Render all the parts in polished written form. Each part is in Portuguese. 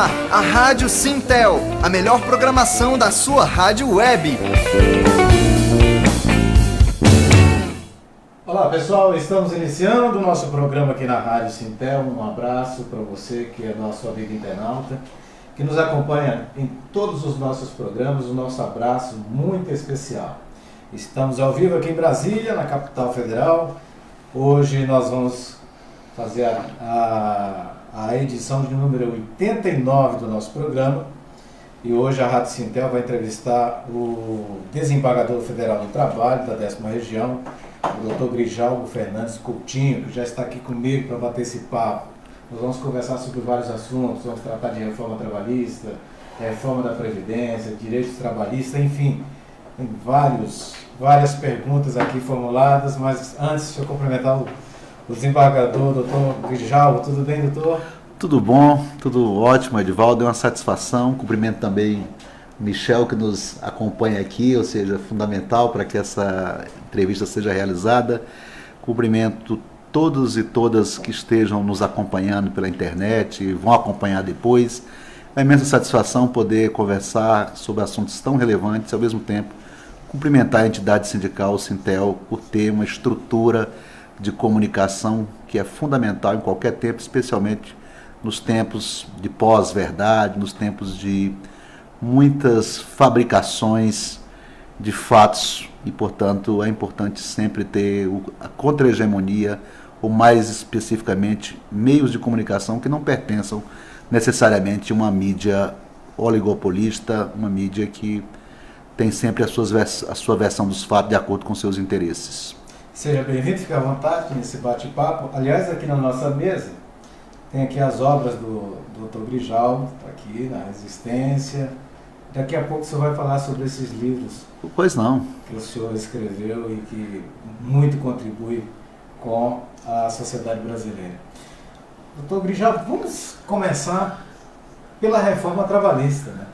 ar, a Rádio Sintel, a melhor programação da sua rádio web. Olá pessoal, estamos iniciando o nosso programa aqui na Rádio Sintel. Um abraço para você que é nosso amigo internauta, que nos acompanha em todos os nossos programas. O nosso abraço muito especial. Estamos ao vivo aqui em Brasília, na capital federal. Hoje nós vamos fazer a edição de número 89 do nosso programa. E hoje a Rádio Sintel vai entrevistar o desembargador federal do trabalho da 10ª região, o Dr. Grijalvo Fernandes Coutinho, que já está aqui comigo para bater esse papo. Nós vamos conversar sobre vários assuntos, vamos tratar de reforma trabalhista, reforma da Previdência, direitos trabalhistas, enfim, tem várias perguntas aqui formuladas, mas antes, deixa eu cumprimentar o desembargador, Dr. Grijalvo. Tudo bem, doutor? Tudo bom, tudo ótimo, Edivaldo, é uma satisfação. Cumprimento também o Michel, que nos acompanha aqui, ou seja, fundamental para que essa entrevista seja realizada. Cumprimento todos e todas que estejam nos acompanhando pela internet e vão acompanhar depois. É uma imensa satisfação poder conversar sobre assuntos tão relevantes e, ao mesmo tempo, cumprimentar a entidade sindical, o Sintel, por ter uma estrutura de comunicação que é fundamental em qualquer tempo, especialmente nos tempos de pós-verdade, nos tempos de muitas fabricações de fatos e, portanto, é importante sempre ter a contra-hegemonia, ou mais especificamente, meios de comunicação que não pertençam necessariamente a uma mídia oligopolista, uma mídia que tem sempre a sua versão dos fatos de acordo com seus interesses. Seja bem-vindo, fique à vontade nesse bate-papo. Aliás, aqui na nossa mesa tem aqui as obras do Dr. Grijalvo, está aqui na Resistência. Daqui a pouco o senhor vai falar sobre esses livros. Pois não. Que o senhor escreveu e que muito contribui com a sociedade brasileira. Dr. Grijalvo, vamos começar pela reforma trabalhista, né?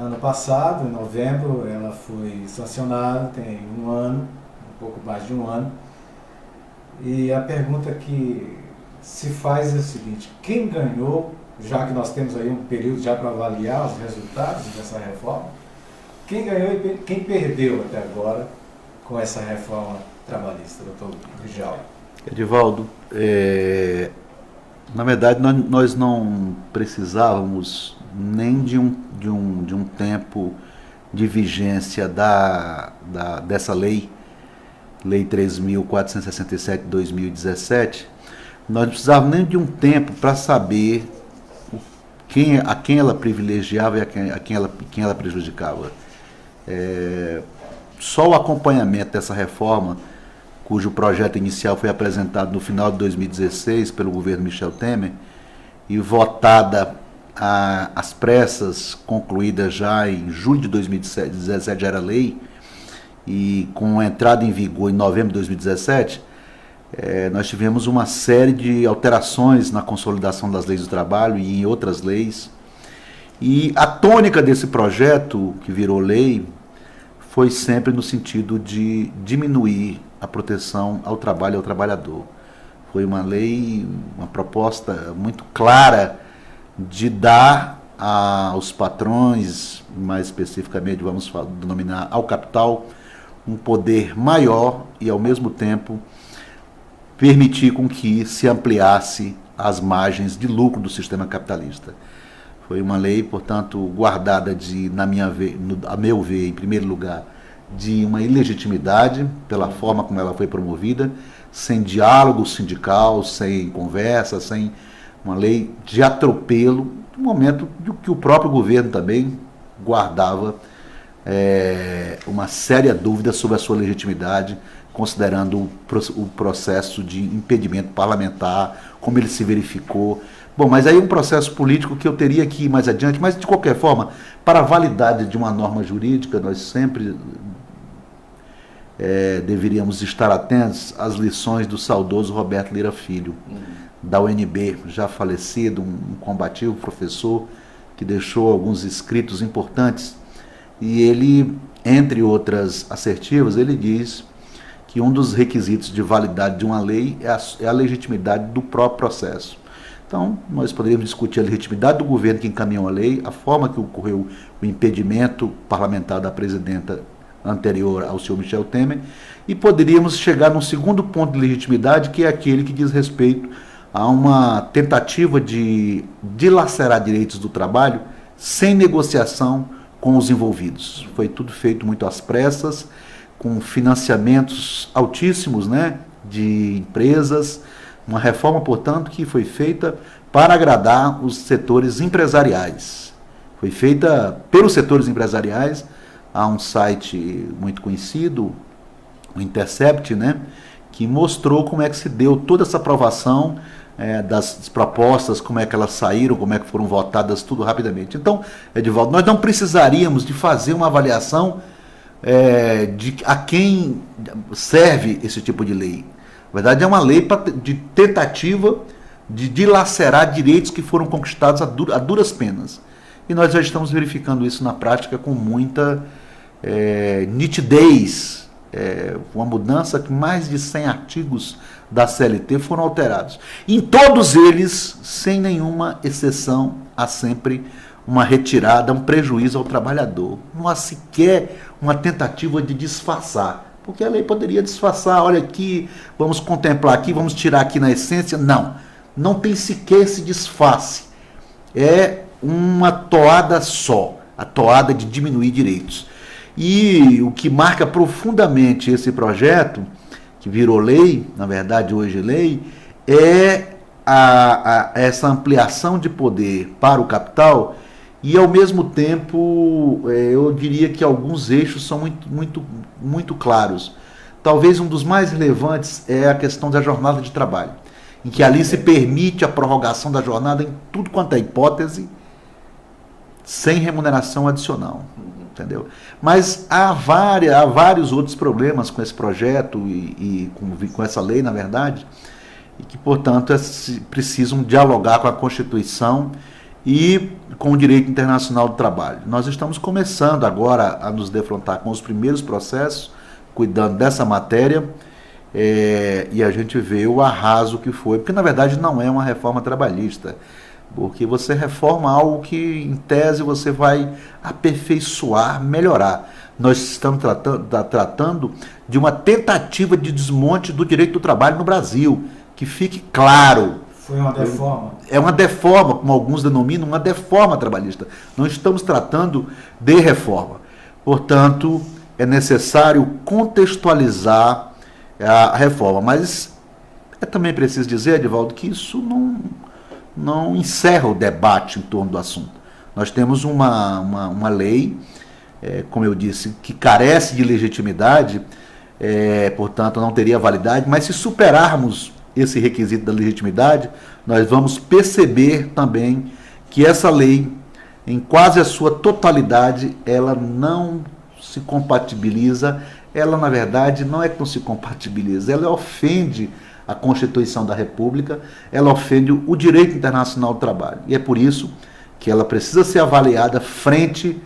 Ano passado, em novembro, ela foi sancionada, tem um ano, um pouco mais de um ano. E a pergunta que se faz é o seguinte: quem ganhou, já que nós temos aí um período já para avaliar os resultados dessa reforma, quem ganhou e quem perdeu até agora com essa reforma trabalhista, doutor Grijalvo? Edivaldo, na verdade nós não precisávamos nem de um tempo de vigência dessa lei 3.467 de 2017, nós não precisávamos nem de um tempo para saber a quem ela privilegiava e a quem ela prejudicava. Só o acompanhamento dessa reforma, cujo projeto inicial foi apresentado no final de 2016 pelo governo Michel Temer e votada às pressas, concluída já em julho de 2017, já era lei, e com entrada em vigor em novembro de 2017, nós tivemos uma série de alterações na consolidação das leis do trabalho e em outras leis. E a tônica desse projeto, que virou lei, foi sempre no sentido de diminuir a proteção ao trabalho e ao trabalhador. Foi uma lei, uma proposta muito clara de dar aos patrões, mais especificamente, vamos denominar ao capital, um poder maior e, ao mesmo tempo, permitir com que se ampliasse as margens de lucro do sistema capitalista. Foi uma lei, portanto, guardada a meu ver, em primeiro lugar, de uma ilegitimidade pela forma como ela foi promovida, sem diálogo sindical, sem conversa, sem uma lei de atropelo, no momento que o próprio governo também guardava uma séria dúvida sobre a sua legitimidade, considerando o processo de impedimento parlamentar, como ele se verificou. Bom, mas aí um processo político que eu teria que ir mais adiante, mas de qualquer forma, para a validade de uma norma jurídica, nós sempre deveríamos estar atentos às lições do saudoso Roberto Lira Filho, da UNB, já falecido, um combativo professor que deixou alguns escritos importantes, e ele, entre outras assertivas, ele diz que um dos requisitos de validade de uma lei é a legitimidade do próprio processo. Então, nós poderíamos discutir a legitimidade do governo que encaminhou a lei, a forma que ocorreu o impedimento parlamentar da presidenta anterior ao senhor Michel Temer, e poderíamos chegar num segundo ponto de legitimidade, que é aquele que diz respeito a uma tentativa de dilacerar direitos do trabalho sem negociação com os envolvidos. Foi tudo feito muito às pressas, com financiamentos altíssimos, né, de empresas, uma reforma, portanto, que foi feita para agradar os setores empresariais. Foi feita pelos setores empresariais. Há um site muito conhecido, o Intercept, né, que mostrou como é que se deu toda essa aprovação das propostas, como é que elas saíram, como é que foram votadas, tudo rapidamente. Então, Edivaldo, nós não precisaríamos de fazer uma avaliação de a quem serve esse tipo de lei. Na verdade, é uma lei de tentativa de dilacerar direitos que foram conquistados a duras penas. E nós já estamos verificando isso na prática com muita nitidez. Uma mudança que mais de 100 artigos da CLT foram alterados. Em todos eles, sem nenhuma exceção, há sempre uma retirada, um prejuízo ao trabalhador. Não há sequer uma tentativa de disfarçar. Porque a lei poderia disfarçar, olha aqui, vamos contemplar aqui, vamos tirar aqui na essência. Não, não tem sequer esse disfarce. É uma toada só, a toada de diminuir direitos. E o que marca profundamente esse projeto, que virou lei, na verdade hoje lei, é essa ampliação de poder para o capital e, ao mesmo tempo, eu diria que alguns eixos são muito claros. Talvez um dos mais relevantes é a questão da jornada de trabalho, em que ali se permite a prorrogação da jornada em tudo quanto é hipótese, sem remuneração adicional. Entendeu? Mas há vários outros problemas com esse projeto e com essa lei, na verdade, e que, portanto, precisam dialogar com a Constituição e com o direito internacional do trabalho. Nós estamos começando agora a nos defrontar com os primeiros processos, cuidando dessa matéria, e a gente vê o arraso que foi, porque, na verdade, não é uma reforma trabalhista, porque você reforma algo que, em tese, você vai aperfeiçoar, melhorar. Nós estamos tratando de uma tentativa de desmonte do direito do trabalho no Brasil, que fique claro. Foi uma deforma. É uma deforma, como alguns denominam, uma deforma trabalhista. Não estamos tratando de reforma. Portanto, é necessário contextualizar a reforma. Mas é também preciso dizer, Edivaldo, que isso não encerra o debate em torno do assunto. Nós temos uma lei, como eu disse, que carece de legitimidade, portanto não teria validade, mas se superarmos esse requisito da legitimidade, nós vamos perceber também que essa lei, em quase a sua totalidade, ela não se compatibiliza, ela na verdade não é que não se compatibiliza, ela ofende a Constituição da República, ela ofende o direito internacional do trabalho. E é por isso que ela precisa ser avaliada frente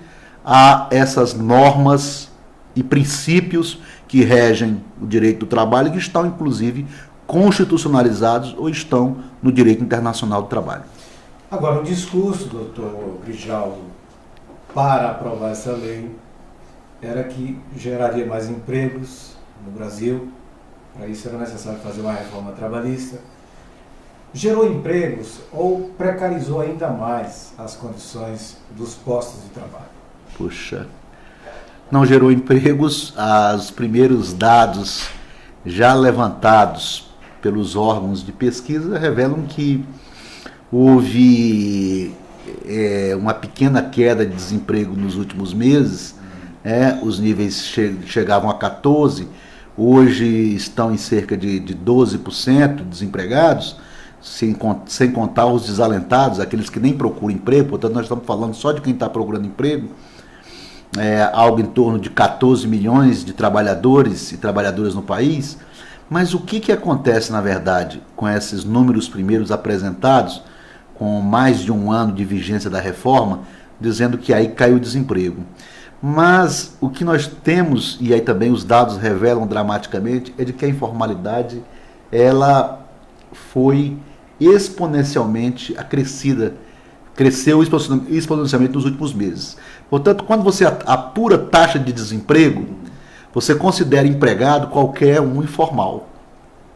a essas normas e princípios que regem o direito do trabalho e que estão, inclusive, constitucionalizados ou estão no direito internacional do trabalho. Agora, o discurso, doutor Grijaldo, para aprovar essa lei, era que geraria mais empregos no Brasil. Para isso era necessário fazer uma reforma trabalhista. Gerou empregos ou precarizou ainda mais as condições dos postos de trabalho? Puxa, não gerou empregos. Os primeiros dados já levantados pelos órgãos de pesquisa revelam que houve uma pequena queda de desemprego nos últimos meses. Os níveis chegavam a 14%, hoje estão em cerca de 12% desempregados, sem contar os desalentados, aqueles que nem procuram emprego. Portanto, nós estamos falando só de quem está procurando emprego. Algo em torno de 14 milhões de trabalhadores e trabalhadoras no país. Mas o que acontece, na verdade, com esses números primeiros apresentados, com mais de um ano de vigência da reforma, dizendo que aí caiu o desemprego? Mas o que nós temos, e aí também os dados revelam dramaticamente, é de que a informalidade ela foi exponencialmente cresceu exponencialmente nos últimos meses. Portanto, quando você apura taxa de desemprego, você considera empregado qualquer um informal.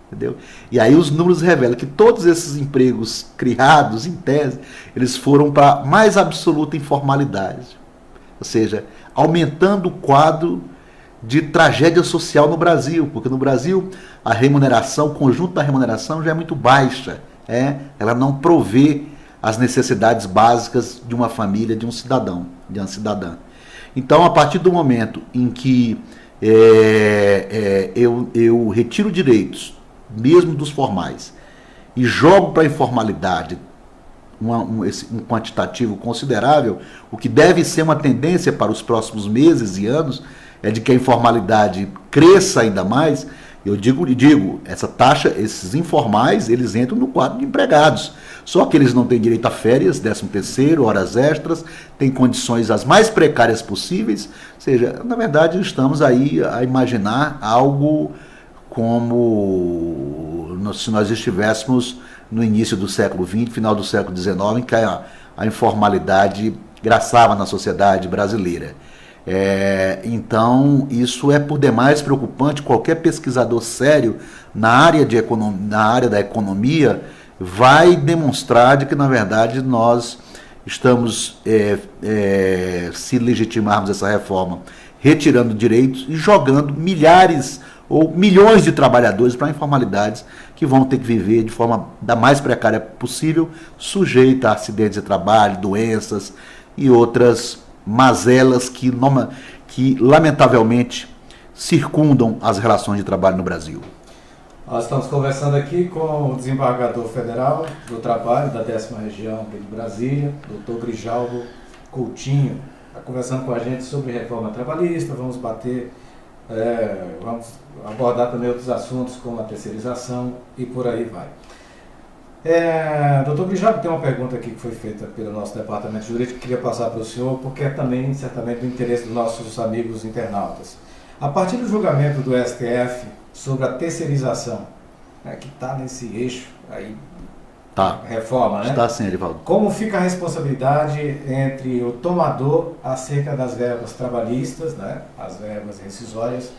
Entendeu? E aí os números revelam que todos esses empregos criados, em tese, eles foram para mais absoluta informalidade. Ou seja, aumentando o quadro de tragédia social no Brasil, porque no Brasil a remuneração, o conjunto da remuneração já é muito baixa. Ela não provê as necessidades básicas de uma família, de um cidadão, de uma cidadã. Então, a partir do momento em que eu retiro direitos, mesmo dos formais, e jogo para a informalidade um quantitativo considerável, o que deve ser uma tendência para os próximos meses e anos é de que a informalidade cresça ainda mais. Eu digo, essa taxa, esses informais, eles entram no quadro de empregados. Só que eles não têm direito a férias, 13º, horas extras, têm condições as mais precárias possíveis. Ou seja, na verdade, estamos aí a imaginar algo como se nós estivéssemos no início do século XX, final do século XIX, em que a informalidade graçava na sociedade brasileira. Então, isso é por demais preocupante. Qualquer pesquisador sério na área da economia vai demonstrar de que, na verdade, nós estamos, se legitimarmos essa reforma, retirando direitos e jogando milhares ou milhões de trabalhadores para informalidades que vão ter que viver de forma da mais precária possível, sujeita a acidentes de trabalho, doenças e outras mazelas que lamentavelmente circundam as relações de trabalho no Brasil. Nós estamos conversando aqui com o desembargador federal do trabalho da 10ª região aqui de Brasília, Dr. Grijalvo Coutinho. Está conversando com a gente sobre reforma trabalhista, vamos abordar também outros assuntos como a terceirização e por aí vai. Doutor Grijalvo, tem uma pergunta aqui que foi feita pelo nosso departamento jurídico que queria passar para o senhor, porque é também certamente do interesse dos nossos amigos internautas. A partir do julgamento do STF sobre a terceirização, que está nesse eixo aí, reforma, né? Está sim, Edivaldo. Como fica a responsabilidade entre o tomador acerca das verbas trabalhistas, né, as verbas rescisórias,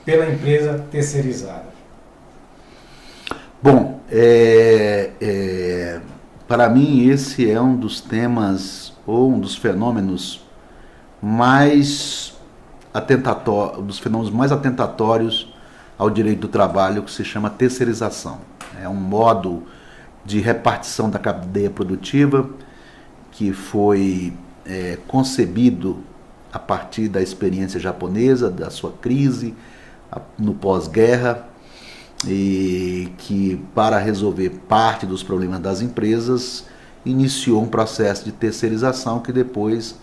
pela empresa terceirizada? Bom, para mim esse é um dos temas ou um dos fenômenos mais atentatórios ao direito do trabalho, que se chama terceirização. É um modo de repartição da cadeia produtiva que foi concebido a partir da experiência japonesa, da sua crise no pós-guerra, e que, para resolver parte dos problemas das empresas, iniciou um processo de terceirização que depois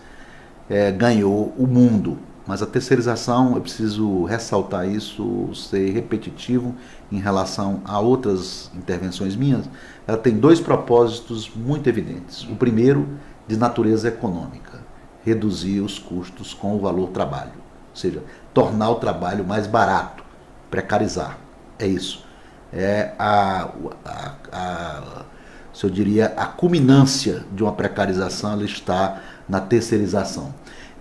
ganhou o mundo. Mas a terceirização, eu preciso ressaltar isso, ser repetitivo em relação a outras intervenções minhas, ela tem dois propósitos muito evidentes. O primeiro, de natureza econômica, reduzir os custos com o valor trabalho, ou seja, tornar o trabalho mais barato, precarizar. É isso. Se eu diria, a culminância de uma precarização, ela está na terceirização.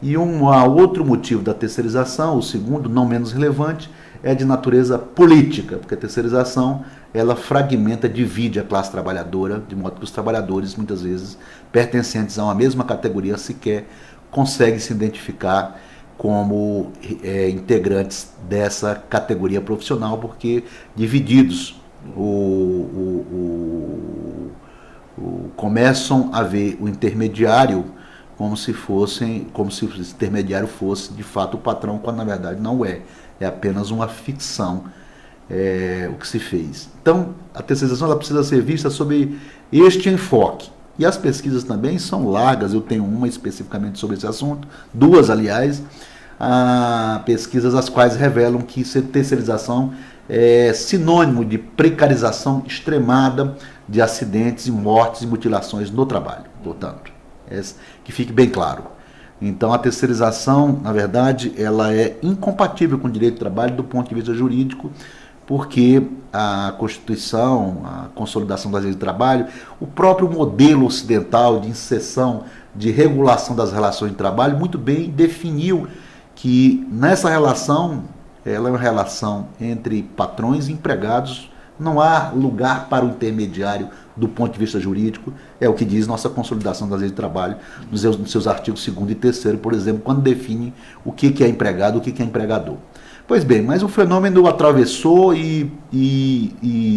E um outro motivo da terceirização, o segundo, não menos relevante, é de natureza política, porque a terceirização, ela fragmenta, divide a classe trabalhadora, de modo que os trabalhadores, muitas vezes, pertencentes a uma mesma categoria, sequer conseguem se identificar como integrantes dessa categoria profissional, porque divididos começam a ver o intermediário como se o intermediário fosse de fato o patrão, quando na verdade não é. É apenas uma ficção o que se fez. Então, a terceirização ela precisa ser vista sob este enfoque. E as pesquisas também são largas, eu tenho uma especificamente sobre esse assunto, duas, aliás, pesquisas as quais revelam que terceirização é sinônimo de precarização extremada de acidentes e mortes e mutilações no trabalho, portanto, que fique bem claro. Então, a terceirização, na verdade, ela é incompatível com o direito do trabalho do ponto de vista jurídico, porque a Constituição, a consolidação das leis de trabalho, o próprio modelo ocidental de inserção, de regulação das relações de trabalho, muito bem definiu que nessa relação, ela é uma relação entre patrões e empregados, não há lugar para o intermediário do ponto de vista jurídico, é o que diz nossa consolidação das leis de trabalho, nos seus artigos 2º e 3º, por exemplo, quando define o que é empregado, o que é empregador. Pois bem, mas o fenômeno atravessou e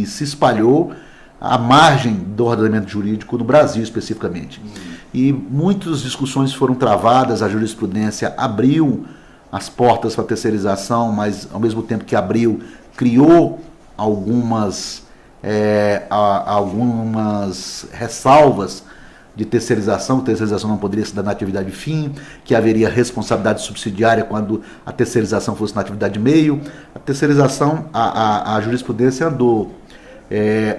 se espalhou à margem do ordenamento jurídico no Brasil, especificamente. E muitas discussões foram travadas, a jurisprudência abriu as portas para a terceirização, mas ao mesmo tempo que abriu, criou algumas ressalvas de terceirização. Terceirização não poderia se dar na atividade fim, que haveria responsabilidade subsidiária quando a terceirização fosse na atividade meio. A terceirização, a jurisprudência andou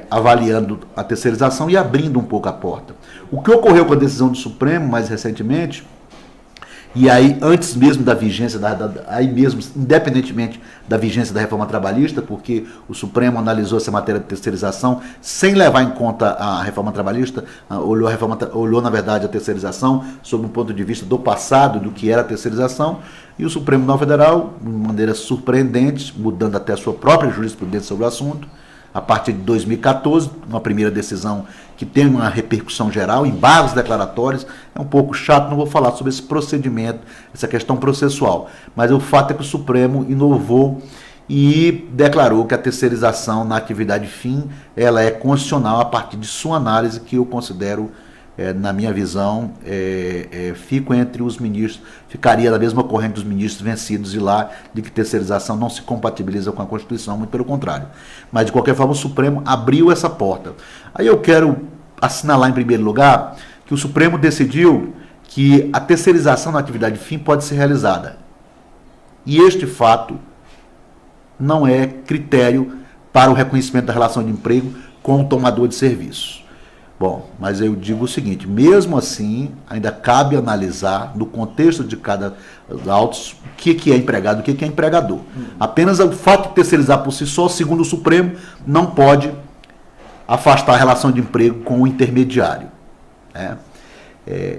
avaliando a terceirização e abrindo um pouco a porta. O que ocorreu com a decisão do Supremo mais recentemente, e aí antes mesmo da vigência, aí mesmo independentemente da vigência da reforma trabalhista, porque o Supremo analisou essa matéria de terceirização sem levar em conta a reforma trabalhista, olhou na verdade a terceirização sob um ponto de vista do passado, do que era a terceirização, e o Supremo Tribunal Federal, de maneira surpreendente, mudando até a sua própria jurisprudência sobre o assunto, a partir de 2014, uma primeira decisão que tem uma repercussão geral, embargos declaratórios, é um pouco chato, não vou falar sobre esse procedimento, essa questão processual, mas o fato é que o Supremo inovou e declarou que a terceirização na atividade fim, ela é constitucional a partir de sua análise, que eu considero, na minha visão, fico entre os ministros, ficaria na mesma corrente dos ministros vencidos de lá, de que terceirização não se compatibiliza com a Constituição, muito pelo contrário. Mas, de qualquer forma, o Supremo abriu essa porta. Aí eu quero assinalar, em primeiro lugar, que o Supremo decidiu que a terceirização na atividade fim pode ser realizada. E este fato não é critério para o reconhecimento da relação de emprego com o tomador de serviço. Bom, mas eu digo o seguinte, mesmo assim, ainda cabe analisar, no contexto de cada autos, o que é empregado e o que é empregador. Apenas o fato de terceirizar por si só, segundo o Supremo, não pode afastar a relação de emprego com o intermediário, né?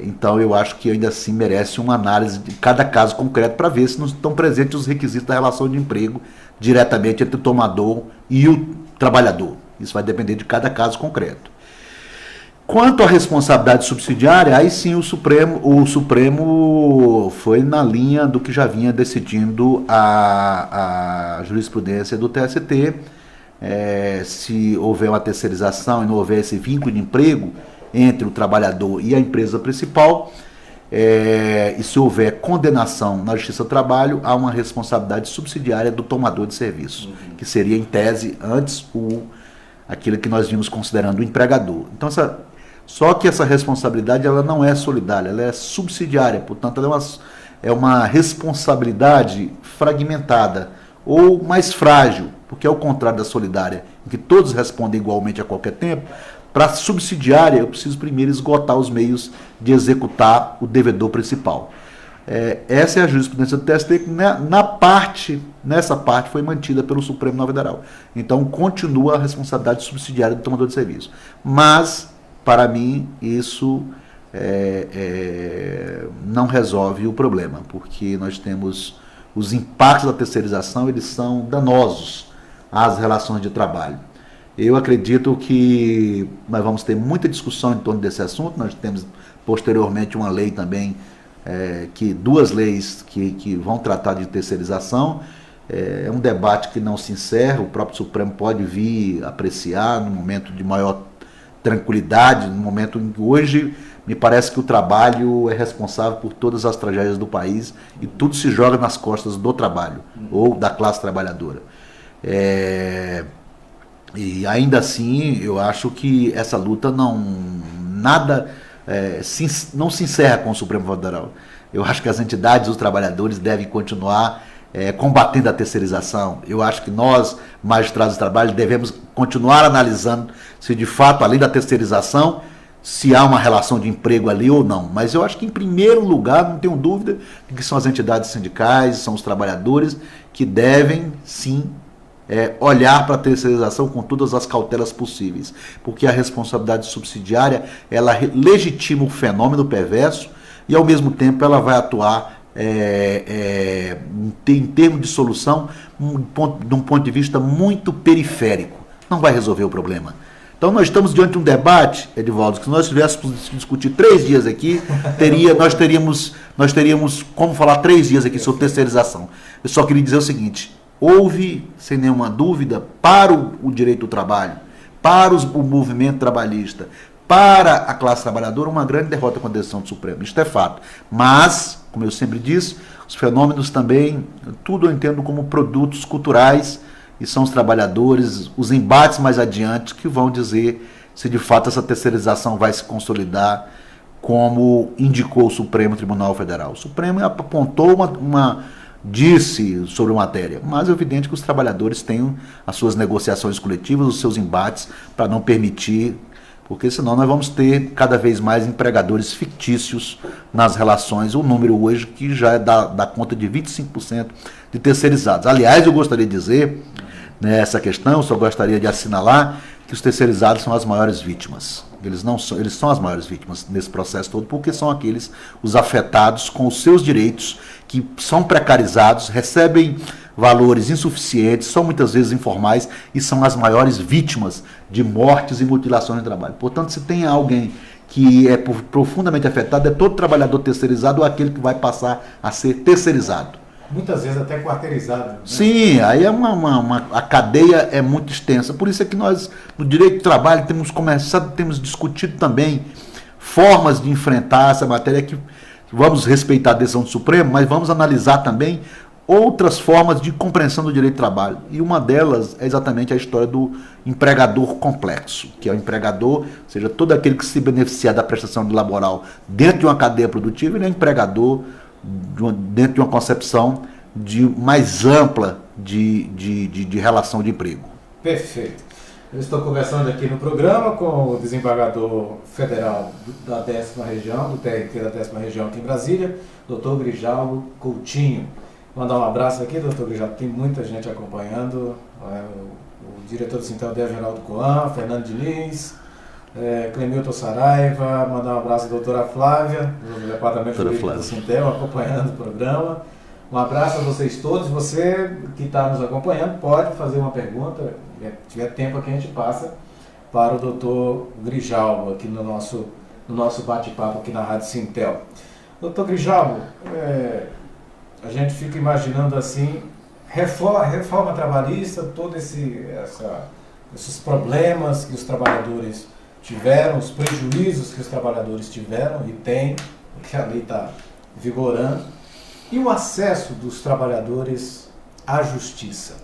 Então, eu acho que ainda assim merece uma análise de cada caso concreto para ver se não estão presentes os requisitos da relação de emprego diretamente entre o tomador e o trabalhador. Isso vai depender de cada caso concreto. Quanto à responsabilidade subsidiária, aí sim o Supremo foi na linha do que já vinha decidindo a jurisprudência do TST. Se houver uma terceirização e não houver esse vínculo de emprego entre o trabalhador e a empresa principal, e se houver condenação na Justiça do Trabalho, há uma responsabilidade subsidiária do tomador de serviço, que seria, em tese, antes aquilo que nós vimos considerando o empregador. Então, só que essa responsabilidade ela não é solidária, ela é subsidiária, portanto, ela é uma responsabilidade fragmentada ou mais frágil, porque é o contrário da solidária, em que todos respondem igualmente a qualquer tempo. Para a subsidiária, eu preciso primeiro esgotar os meios de executar o devedor principal. Essa é a jurisprudência do TST, que nessa parte foi mantida pelo Supremo Tribunal Federal. Então, continua a responsabilidade subsidiária do tomador de serviço. Mas, para mim, isso não resolve o problema, porque nós temos os impactos da terceirização, eles são danosos às relações de trabalho. Eu acredito que nós vamos ter muita discussão em torno desse assunto. Nós temos posteriormente uma lei também, duas leis que vão tratar de terceirização. É um debate que não se encerra, o próprio Supremo pode vir apreciar no momento de maior tranquilidade, no momento em que hoje me parece que o trabalho é responsável por todas as tragédias do país e tudo se joga nas costas do trabalho ou da classe trabalhadora. E ainda assim, eu acho que essa luta não se encerra com o Supremo Federal. Eu acho que as entidades dos trabalhadores devem continuar combatendo a terceirização. Eu acho que nós, magistrados de trabalho, devemos continuar analisando se de fato, além da terceirização, se há uma relação de emprego ali ou não. Mas eu acho que, em primeiro lugar, não tenho dúvida de que são as entidades sindicais, são os trabalhadores que devem, sim, olhar para a terceirização com todas as cautelas possíveis, porque a responsabilidade subsidiária ela legitima o fenômeno perverso e ao mesmo tempo ela vai atuar em termos de solução de um ponto de vista muito periférico, não vai resolver o problema. Então nós estamos diante de um debate, Edivaldo, que se nós tivéssemos que discutir 3 dias aqui, nós teríamos como falar 3 dias aqui sobre terceirização. Eu só queria dizer o seguinte: houve, sem nenhuma dúvida, para o direito do trabalho, para o movimento trabalhista, para a classe trabalhadora, uma grande derrota com a decisão do Supremo. Isto é fato. Mas, como eu sempre disse, os fenômenos também, tudo eu entendo como produtos culturais, e são os trabalhadores, os embates mais adiante, que vão dizer se de fato essa terceirização vai se consolidar, como indicou o Supremo Tribunal Federal. O Supremo apontou disse sobre a matéria, mas é evidente que os trabalhadores têm as suas negociações coletivas, os seus embates, para não permitir, porque senão nós vamos ter cada vez mais empregadores fictícios nas relações, o número hoje que já dá conta de 25% de terceirizados. Aliás, eu gostaria de dizer, nessa questão, eu só gostaria de assinalar que os terceirizados são as maiores vítimas. Eles são as maiores vítimas nesse processo todo, porque são os afetados com os seus direitos, que são precarizados, recebem valores insuficientes, são muitas vezes informais e são as maiores vítimas de mortes e mutilações de trabalho. Portanto, se tem alguém que é profundamente afetado, é todo trabalhador terceirizado ou aquele que vai passar a ser terceirizado. Muitas vezes até quarteirizado. Né? Sim, aí a cadeia é muito extensa. Por isso é que nós, no direito do trabalho, temos discutido também formas de enfrentar essa matéria, que vamos respeitar a decisão do Supremo, mas vamos analisar também outras formas de compreensão do direito do trabalho. E uma delas é exatamente a história do empregador complexo, que é o empregador, ou seja, todo aquele que se beneficia da prestação de laboral dentro de uma cadeia produtiva, ele é empregador dentro de uma concepção mais ampla de relação de emprego. Perfeito. Eu estou conversando aqui no programa com o desembargador federal da 10ª região, do TRT da 10ª região aqui em Brasília, doutor Grijalvo Coutinho. Mandar um abraço aqui, doutor Grijalvo, tem muita gente acompanhando, o diretor do Sintel, Geraldo Coan, Fernando Diniz, Clemilton Saraiva, mandar um abraço à doutora Flávia, do Departamento Jurídico do Sintel, acompanhando o programa. Um abraço a vocês todos. Você que está nos acompanhando pode fazer uma pergunta, se tiver tempo aqui a gente passa para o doutor Grijalvo, aqui no nosso bate-papo aqui na Rádio Sintel. Doutor Grijalvo, a gente fica imaginando assim, reforma trabalhista, todos esses problemas que os trabalhadores tiveram, os prejuízos que os trabalhadores tiveram e têm, porque a lei está vigorando, e o acesso dos trabalhadores à justiça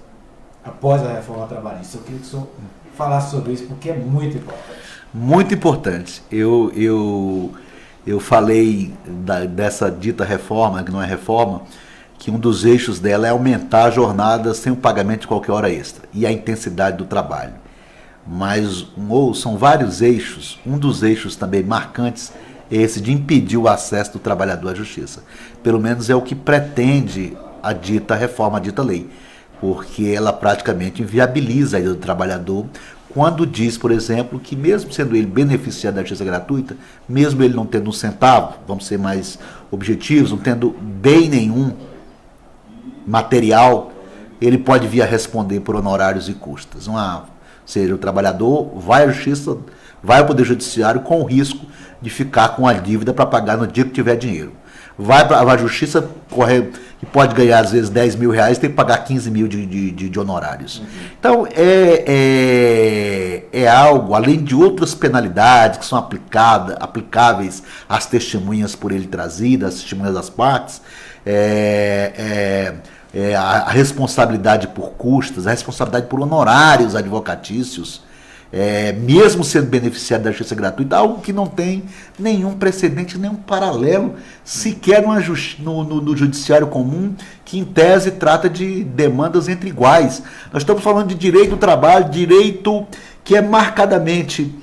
após a reforma trabalhista. Eu queria que o senhor falasse sobre isso, porque é muito importante. Muito importante. Eu falei dessa dita reforma, que não é reforma, que um dos eixos dela é aumentar a jornada sem o pagamento de qualquer hora extra e a intensidade do trabalho. Mas são vários eixos, um dos eixos também marcantes é esse de impedir o acesso do trabalhador à justiça. Pelo menos é o que pretende a dita reforma, a dita lei, porque ela praticamente inviabiliza a ida do trabalhador quando diz, por exemplo, que mesmo sendo ele beneficiário da justiça gratuita, mesmo ele não tendo um centavo, vamos ser mais objetivos, não tendo bem nenhum material, ele pode vir a responder por honorários e custas. Ou seja, o trabalhador vai à justiça, vai ao Poder Judiciário com o risco de ficar com a dívida para pagar no dia que tiver dinheiro. Vai para a justiça, que pode ganhar às vezes 10 mil reais, tem que pagar 15 mil de honorários. Uhum. Então, é algo, além de outras penalidades que são aplicáveis às testemunhas por ele trazidas, às testemunhas das partes, a responsabilidade por custas, a responsabilidade por honorários advocatícios, mesmo sendo beneficiário da justiça gratuita, algo que não tem nenhum precedente, nenhum paralelo, sequer no judiciário comum, que em tese trata de demandas entre iguais. Nós estamos falando de direito do trabalho, direito que é marcadamente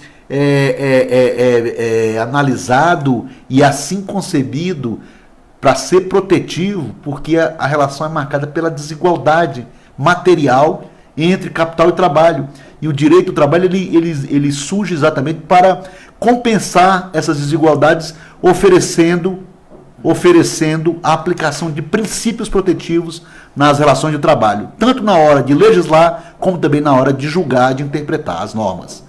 analisado e assim concebido para ser protetivo, porque a relação é marcada pela desigualdade material entre capital e trabalho. E o direito do trabalho ele surge exatamente para compensar essas desigualdades, oferecendo a aplicação de princípios protetivos nas relações de trabalho, tanto na hora de legislar, como também na hora de julgar, de interpretar as normas.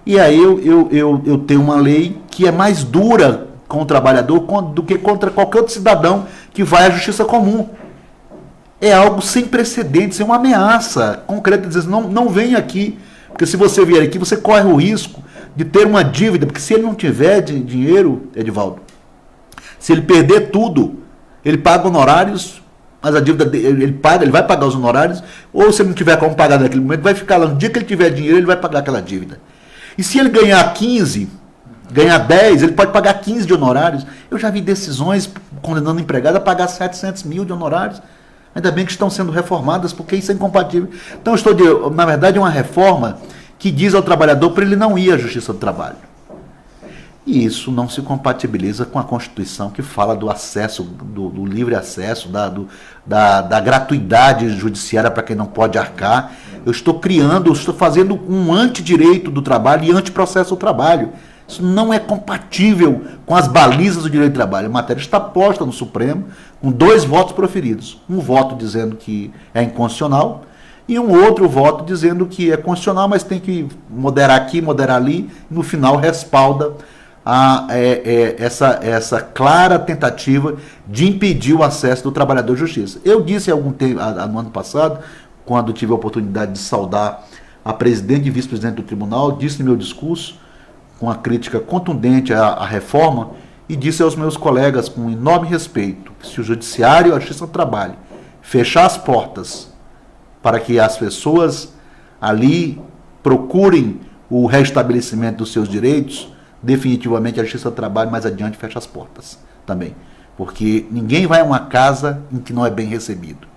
E aí eu tenho uma lei que é mais dura com o trabalhador do que contra qualquer outro cidadão que vai à justiça comum. É algo sem precedentes, é uma ameaça concreta, dizendo, não venha aqui, porque se você vier aqui, você corre o risco de ter uma dívida, porque se ele não tiver dinheiro, Edivaldo, se ele perder tudo, ele paga honorários, mas a dívida dele, ele vai pagar os honorários, ou se ele não tiver como pagar naquele momento, vai ficar lá, no dia que ele tiver dinheiro, ele vai pagar aquela dívida. E se ele ganhar 15, ganhar 10, ele pode pagar 15 de honorários. Eu já vi decisões condenando o empregado a pagar 700 mil de honorários. Ainda bem que estão sendo reformadas, porque isso é incompatível. Então, na verdade, é uma reforma que diz ao trabalhador para ele não ir à Justiça do Trabalho. E isso não se compatibiliza com a Constituição, que fala do acesso, do livre acesso, da gratuidade judiciária para quem não pode arcar. Eu estou fazendo um antidireito do trabalho e antiprocesso do trabalho. Isso não é compatível com as balizas do direito do trabalho. A matéria está posta no Supremo com 2 votos proferidos. Um voto dizendo que é inconstitucional e um outro voto dizendo que é constitucional, mas tem que moderar aqui, moderar ali. E no final respalda essa clara tentativa de impedir o acesso do trabalhador à justiça. Eu disse há algum tempo, no ano passado, quando tive a oportunidade de saudar a presidente e vice-presidente do tribunal, disse no meu discurso, com uma crítica contundente à reforma, e disse aos meus colegas com enorme respeito, que se o Judiciário e a Justiça do Trabalho fechar as portas para que as pessoas ali procurem o restabelecimento dos seus direitos, definitivamente a Justiça do Trabalho mais adiante fecha as portas também. Porque ninguém vai a uma casa em que não é bem recebido.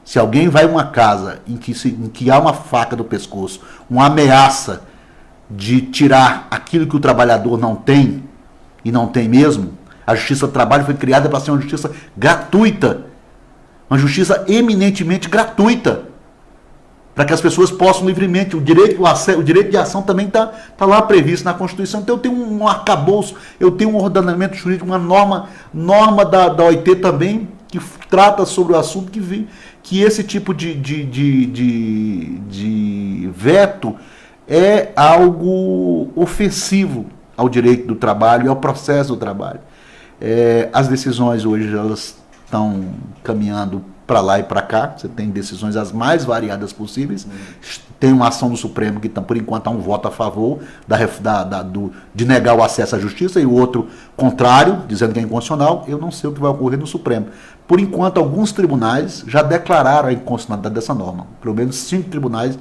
Se alguém vai a uma casa em que há uma faca do pescoço, uma ameaça de tirar aquilo que o trabalhador não tem, e não tem mesmo, a Justiça do Trabalho foi criada para ser uma justiça gratuita, uma justiça eminentemente gratuita, para que as pessoas possam livremente, o direito de ação também está lá previsto na Constituição. Então eu tenho um arcabouço, eu tenho um ordenamento jurídico, uma norma da OIT também, que trata sobre o assunto, que esse tipo de veto é algo ofensivo ao direito do trabalho e ao processo do trabalho. As decisões hoje elas estão caminhando para lá e para cá, você tem decisões as mais variadas possíveis, tem uma ação do Supremo que, por enquanto, há um voto a favor de negar o acesso à justiça e o outro contrário, dizendo que é inconstitucional. Eu não sei o que vai ocorrer no Supremo. Por enquanto, alguns tribunais já declararam a inconstitucionalidade dessa norma, pelo menos 5 tribunais,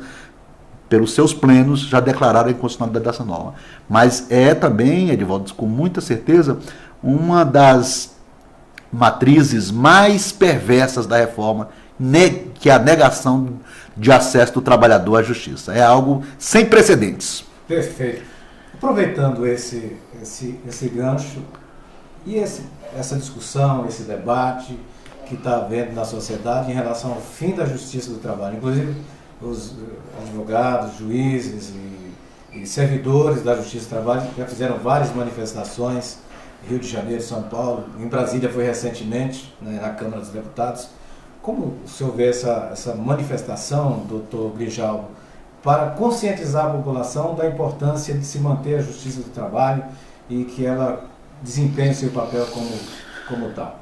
pelos seus plenos, já declararam a inconstitucionalidade dessa norma. Mas é também, Edivaldo, com muita certeza, uma das matrizes mais perversas da reforma, que é a negação de acesso do trabalhador à justiça. É algo sem precedentes. Perfeito. Aproveitando esse gancho e essa discussão, esse debate que está havendo na sociedade em relação ao fim da justiça do trabalho, inclusive os advogados, juízes e servidores da justiça do trabalho já fizeram várias manifestações, Rio de Janeiro, São Paulo, em Brasília foi recentemente, né, na Câmara dos Deputados. Como o senhor vê essa manifestação, doutor Grijalvo, para conscientizar a população da importância de se manter a justiça do trabalho e que ela desempenhe seu papel como tal?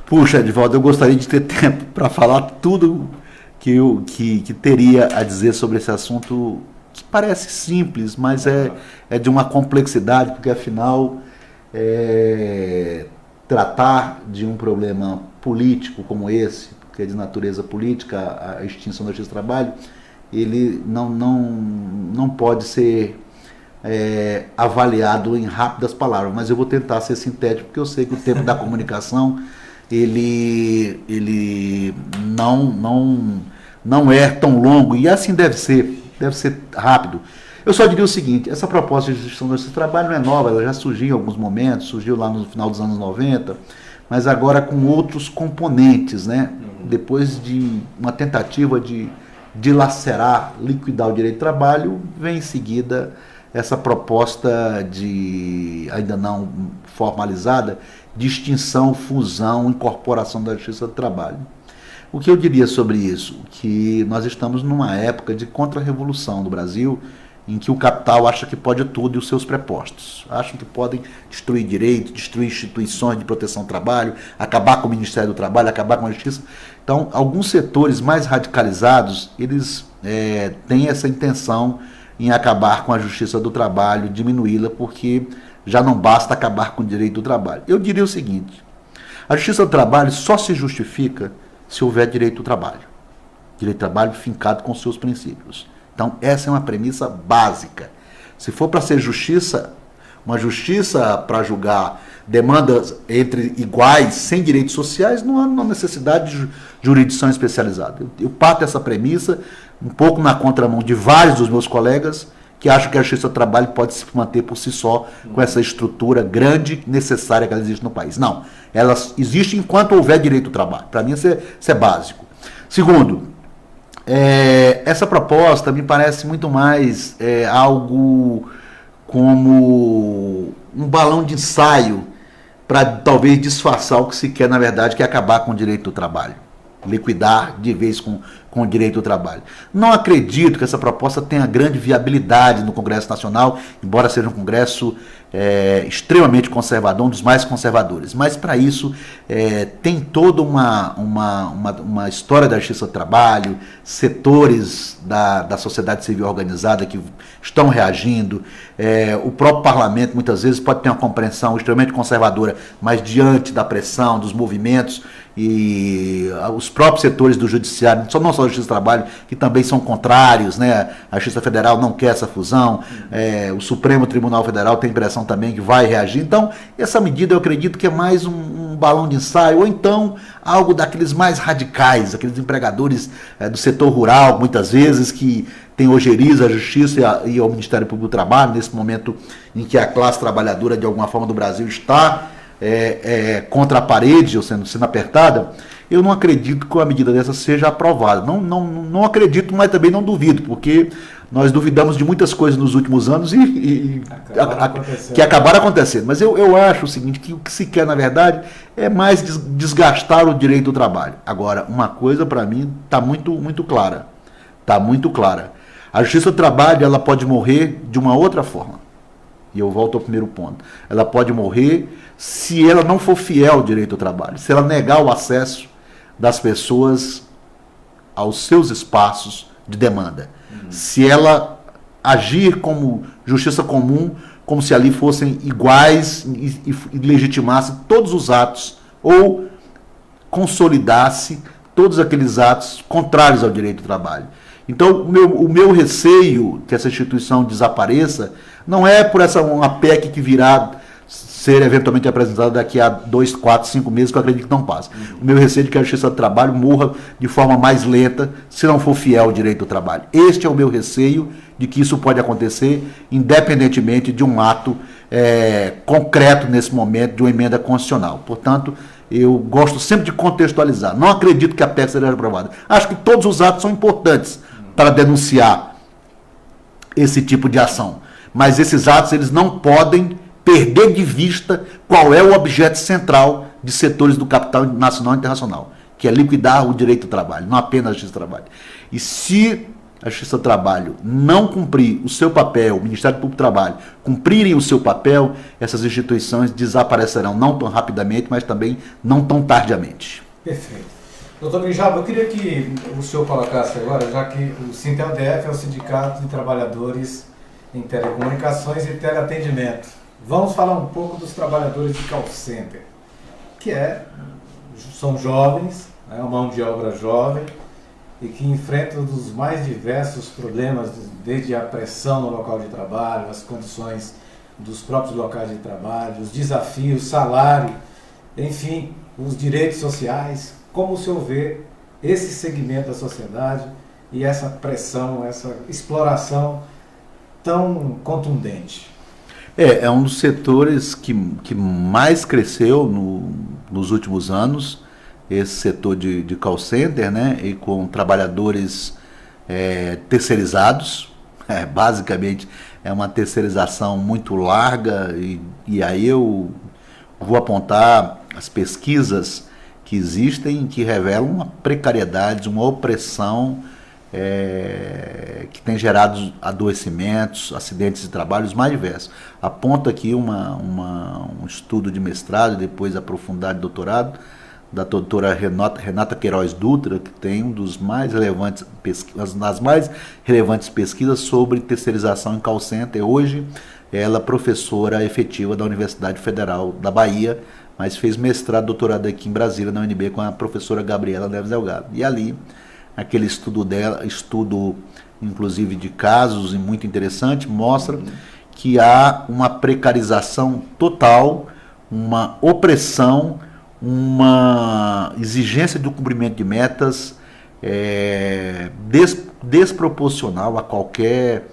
Puxa, Edivaldo, eu gostaria de ter tempo para falar tudo que teria a dizer sobre esse assunto, que parece simples, mas é de uma complexidade, porque afinal tratar de um problema político como esse, que é de natureza política, a extinção da justiça do trabalho, ele não pode ser avaliado em rápidas palavras, mas eu vou tentar ser sintético, porque eu sei que o tempo da comunicação ele não é tão longo, e assim deve ser rápido. Eu só diria o seguinte: essa proposta de gestão do trabalho não é nova, ela já surgiu em alguns momentos, surgiu lá no final dos anos 90, mas agora com outros componentes, né? Depois de uma tentativa de dilacerar, liquidar o direito do trabalho, vem em seguida essa proposta ainda não formalizada, de extinção, fusão, incorporação da Justiça do Trabalho. O que eu diria sobre isso? Que nós estamos numa época de contra-revolução no Brasil, em que o capital acha que pode tudo e os seus prepostos. Acham que podem destruir direito, destruir instituições de proteção ao trabalho, acabar com o Ministério do Trabalho, acabar com a Justiça. Então, alguns setores mais radicalizados, eles têm essa intenção em acabar com a Justiça do Trabalho, diminuí-la, porque já não basta acabar com o direito do trabalho. Eu diria o seguinte: a Justiça do Trabalho só se justifica se houver direito do trabalho. Direito do trabalho fincado com seus princípios. Então, essa é uma premissa básica. Se for para ser justiça, uma justiça para julgar demandas entre iguais, sem direitos sociais, não há necessidade de jurisdição especializada. Eu parto dessa premissa, um pouco na contramão de vários dos meus colegas, que acham que a Justiça do Trabalho pode se manter por si só, com essa estrutura grande, necessária que ela existe no país. Não, ela existe enquanto houver direito do trabalho. Para mim, isso é básico. Segundo, essa proposta me parece muito mais algo como um balão de ensaio para talvez disfarçar o que se quer, na verdade, que é acabar com o direito do trabalho. Liquidar de vez com o direito do trabalho. Não acredito que essa proposta tenha grande viabilidade no Congresso Nacional, embora seja um Congresso extremamente conservador, um dos mais conservadores. Mas, para isso, tem toda uma história da Justiça do Trabalho, setores da sociedade civil organizada que estão reagindo. O próprio parlamento, muitas vezes, pode ter uma compreensão extremamente conservadora, mas diante da pressão, dos movimentos, e os próprios setores do judiciário, não só a Justiça do Trabalho, que também são contrários, né? A Justiça Federal não quer essa fusão, o Supremo Tribunal Federal tem impressão também que vai reagir. Então, essa medida eu acredito que é mais um balão de ensaio, ou então algo daqueles mais radicais, aqueles empregadores do setor rural, muitas vezes, que tem ojeriza à Justiça e ao Ministério Público do Trabalho, nesse momento em que a classe trabalhadora, de alguma forma, do Brasil está contra a parede, ou sendo apertada. Eu não acredito que uma medida dessa seja aprovada. Não acredito, mas também não duvido, porque nós duvidamos de muitas coisas nos últimos anos que acabaram acontecendo. Mas eu acho o seguinte, que o que se quer, na verdade, é mais desgastar o direito do trabalho. Agora, uma coisa para mim está muito clara. Está muito clara. A Justiça do Trabalho, ela pode morrer de uma outra forma. E eu volto ao primeiro ponto. Ela pode morrer se ela não for fiel ao direito do trabalho, se ela negar o acesso das pessoas aos seus espaços de demanda. Se ela agir como justiça comum, como se ali fossem iguais e legitimasse todos os atos, ou consolidasse todos aqueles atos contrários ao direito do trabalho. Então, o meu receio que essa instituição desapareça não é por uma PEC que virá ser eventualmente apresentada daqui a 2, 4, 5 meses, que eu acredito que não passa. O meu receio é que a Justiça do Trabalho morra de forma mais lenta, se não for fiel ao direito do trabalho. Este é o meu receio de que isso pode acontecer, independentemente de um ato concreto nesse momento, de uma emenda constitucional. Portanto, eu gosto sempre de contextualizar. Não acredito que a PEC seja aprovada. Acho que todos os atos são importantes para denunciar esse tipo de ação. Mas esses atos, eles não podem perder de vista qual é o objeto central de setores do capital nacional e internacional, que é liquidar o direito do trabalho, não apenas a Justiça do Trabalho. E se a Justiça do Trabalho não cumprir o seu papel, o Ministério Público do Trabalho cumprirem o seu papel, essas instituições desaparecerão não tão rapidamente, mas também não tão tardiamente. Perfeito. Doutor Benjaba, eu queria que o senhor colocasse agora, já que o Sintel-DF é o Sindicato de Trabalhadores em Telecomunicações e Teleatendimento. Vamos falar um pouco dos trabalhadores de call center, que são jovens, uma mão de obra jovem, e que enfrentam os mais diversos problemas, desde a pressão no local de trabalho, as condições dos próprios locais de trabalho, os desafios, salário, enfim, os direitos sociais. Como o senhor vê esse segmento da sociedade e essa pressão, essa exploração tão contundente? É um dos setores que mais cresceu nos últimos anos, esse setor de call center, né, e com trabalhadores terceirizados. Basicamente é uma terceirização muito larga e aí eu vou apontar as pesquisas que existem que revelam uma precariedade, uma opressão que tem gerado adoecimentos, acidentes de trabalho, os mais diversos. Aponta aqui um estudo de mestrado, depois aprofundado de doutorado, da doutora Renata Queiroz Dutra, que tem das mais relevantes pesquisas sobre terceirização em call center. Hoje, ela é professora efetiva da Universidade Federal da Bahia, mas fez mestrado e doutorado aqui em Brasília, na UNB, com a professora Gabriela Neves Delgado. E ali, aquele estudo dela, inclusive de casos, e muito interessante, mostra que há uma precarização total, uma opressão, uma exigência do cumprimento de metas desproporcional a qualquer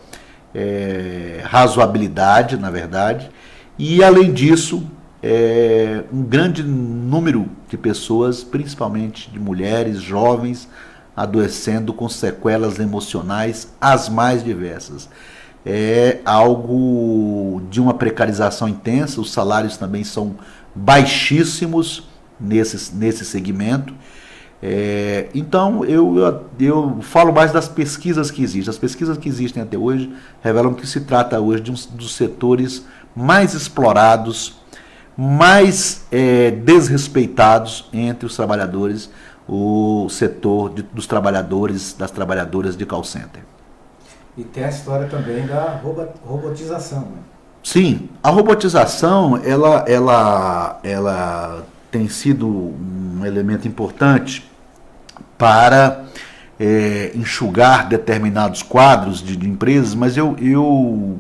razoabilidade, na verdade, e além disso, um grande número de pessoas, principalmente de mulheres, jovens, adoecendo com sequelas emocionais as mais diversas. É algo de uma precarização intensa, os salários também são baixíssimos nesse segmento. Então, eu falo mais das pesquisas que existem. As pesquisas que existem até hoje revelam que se trata hoje de um dos setores mais explorados, mais desrespeitados entre os trabalhadores, o setor dos trabalhadores, das trabalhadoras de call center. E tem a história também da robotização, né? Sim, a robotização ela tem sido um elemento importante para enxugar determinados quadros de empresas, mas eu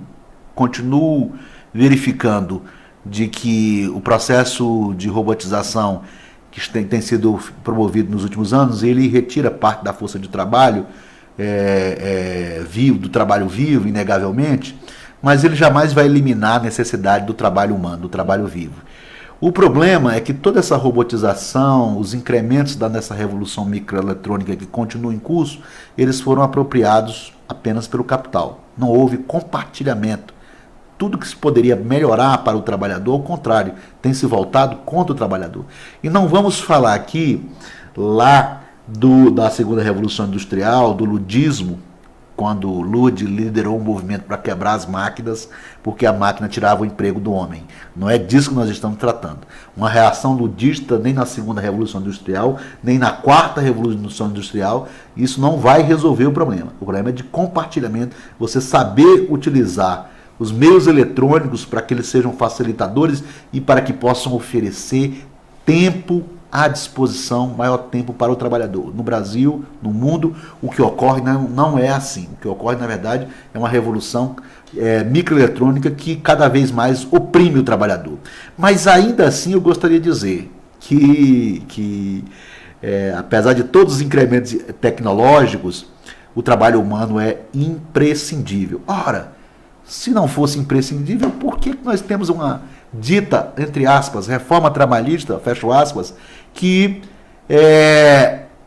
continuo verificando de que o processo de robotização que tem sido promovido nos últimos anos, ele retira parte da força de trabalho vivo, do trabalho vivo, inegavelmente, mas ele jamais vai eliminar a necessidade do trabalho humano, do trabalho vivo. O problema é que toda essa robotização, os incrementos nessa revolução microeletrônica que continua em curso, eles foram apropriados apenas pelo capital. Não houve compartilhamento. Tudo que se poderia melhorar para o trabalhador, ao contrário, tem se voltado contra o trabalhador. E não vamos falar aqui lá da segunda revolução industrial, do ludismo, quando o Lud liderou um movimento para quebrar as máquinas, porque a máquina tirava o emprego do homem. Não é disso que nós estamos tratando. Uma reação ludista, nem na segunda revolução industrial, nem na quarta revolução industrial, isso não vai resolver o problema. O problema é de compartilhamento, você saber utilizar os meios eletrônicos para que eles sejam facilitadores e para que possam oferecer tempo à disposição, maior tempo para o trabalhador. No Brasil, no mundo, o que ocorre não é assim. O que ocorre, na verdade, é uma revolução microeletrônica que cada vez mais oprime o trabalhador. Mas ainda assim eu gostaria de dizer que apesar de todos os incrementos tecnológicos, o trabalho humano é imprescindível. Ora, se não fosse imprescindível, por que nós temos uma dita, entre aspas, reforma trabalhista, fecho aspas, que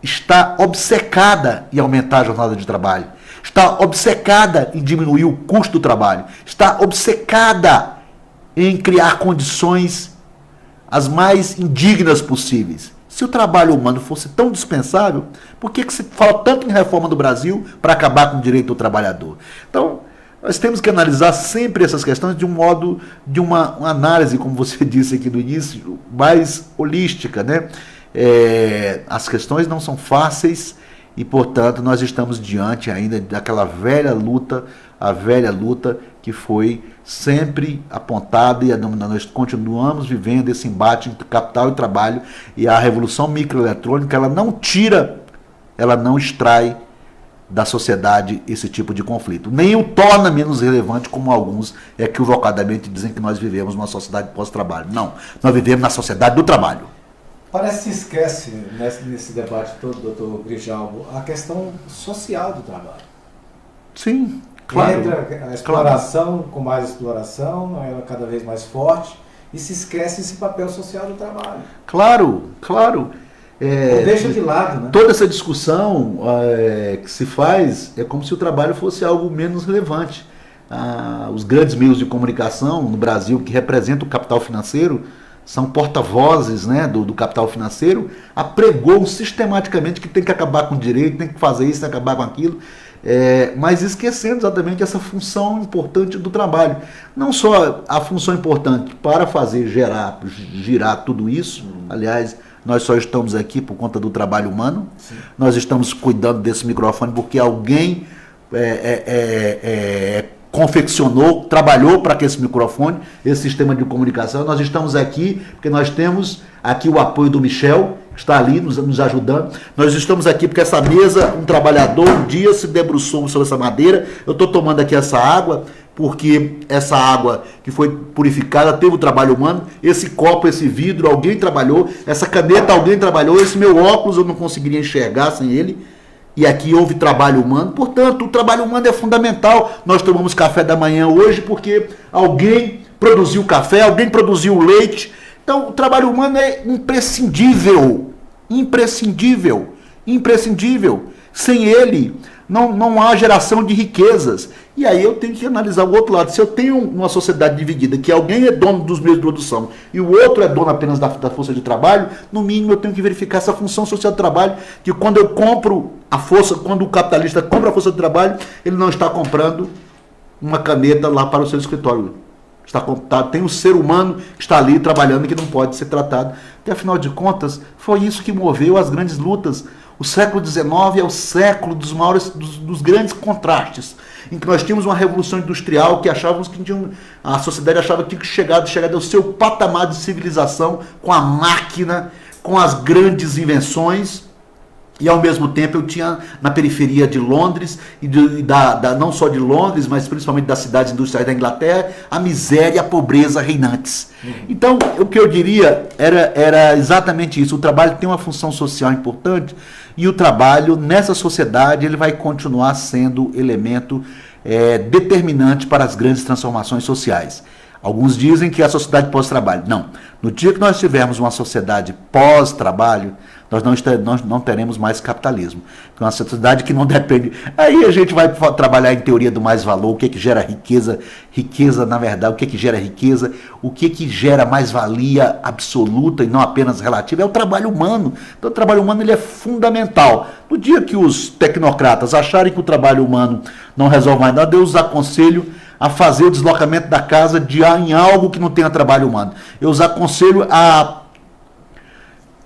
está obcecada em aumentar a jornada de trabalho, está obcecada em diminuir o custo do trabalho, está obcecada em criar condições as mais indignas possíveis. Se o trabalho humano fosse tão dispensável, por que se fala tanto em reforma do Brasil para acabar com o direito do trabalhador? Então, nós temos que analisar sempre essas questões de um modo, de uma análise, como você disse aqui no início, mais holística, né? As questões não são fáceis e, portanto, nós estamos diante ainda daquela velha luta, a velha luta que foi sempre apontada e nós continuamos vivendo esse embate entre capital e trabalho, e a revolução microeletrônica, ela não tira, ela não extrai da sociedade esse tipo de conflito. Nem o torna menos relevante, como alguns equivocadamente dizem que nós vivemos numa sociedade pós-trabalho. Não, nós vivemos na sociedade do trabalho. Parece que se esquece, nesse debate todo, doutor Grijalbo, a questão social do trabalho. Sim, claro. Entra a exploração, com mais exploração, ela cada vez mais forte, e se esquece esse papel social do trabalho. Claro, claro. deixa de lado, né? Toda essa discussão que se faz é como se o trabalho fosse algo menos relevante. Os grandes meios de comunicação no Brasil que representam o capital financeiro são porta-vozes, né, do capital financeiro, apregou sistematicamente que tem que acabar com o direito, tem que fazer isso, tem que acabar com aquilo, mas esquecendo exatamente essa função importante do trabalho. Não só a função importante para fazer girar tudo isso, aliás, nós só estamos aqui por conta do trabalho humano. Sim. Nós estamos cuidando desse microfone porque alguém confeccionou, trabalhou para que esse microfone, esse sistema de comunicação. Nós estamos aqui porque nós temos aqui o apoio do Michel, que está ali nos ajudando. Nós estamos aqui porque essa mesa, um trabalhador um dia se debruçou sobre essa madeira. Eu estou tomando aqui essa água porque essa água que foi purificada teve o trabalho humano. Esse copo, esse vidro, alguém trabalhou. Essa caneta, alguém trabalhou. Esse meu óculos eu não conseguiria enxergar sem ele. E aqui houve trabalho humano. Portanto, o trabalho humano é fundamental. Nós tomamos café da manhã hoje porque alguém produziu café, alguém produziu o leite. Então, o trabalho humano é imprescindível. Imprescindível. Imprescindível. Sem ele, não há geração de riquezas. E aí eu tenho que analisar o outro lado. Se eu tenho uma sociedade dividida, que alguém é dono dos meios de produção e o outro é dono apenas da força de trabalho, no mínimo eu tenho que verificar essa função social do trabalho, que quando eu compro a força, quando o capitalista compra a força de trabalho, ele não está comprando uma caneta lá para o seu escritório. Tem um ser humano que está ali trabalhando e que não pode ser tratado. Porque, afinal de contas, foi isso que moveu as grandes lutas. O século XIX é o século dos grandes contrastes, em que nós tínhamos uma revolução industrial que achávamos que a sociedade achava que tinha chegado ao seu patamar de civilização com a máquina, com as grandes invenções. E ao mesmo tempo eu tinha na periferia de Londres, não só de Londres, mas principalmente das cidades industriais da Inglaterra, a miséria e a pobreza reinantes. Então, o que eu diria era exatamente isso. O trabalho tem uma função social importante e o trabalho nessa sociedade ele vai continuar sendo elemento determinante para as grandes transformações sociais. Alguns dizem que a sociedade pós-trabalho. Não. No dia que nós tivermos uma sociedade pós-trabalho, nós não teremos mais capitalismo. É uma sociedade que não depende. Aí a gente vai trabalhar em teoria do mais-valor, o que gera riqueza. Riqueza, na verdade, o que gera riqueza, o que gera mais-valia absoluta e não apenas relativa, é o trabalho humano. Então o trabalho humano ele é fundamental. No dia que os tecnocratas acharem que o trabalho humano não resolve mais nada, eu os aconselho a fazer o deslocamento da casa em algo que não tenha trabalho humano. Eu os aconselho a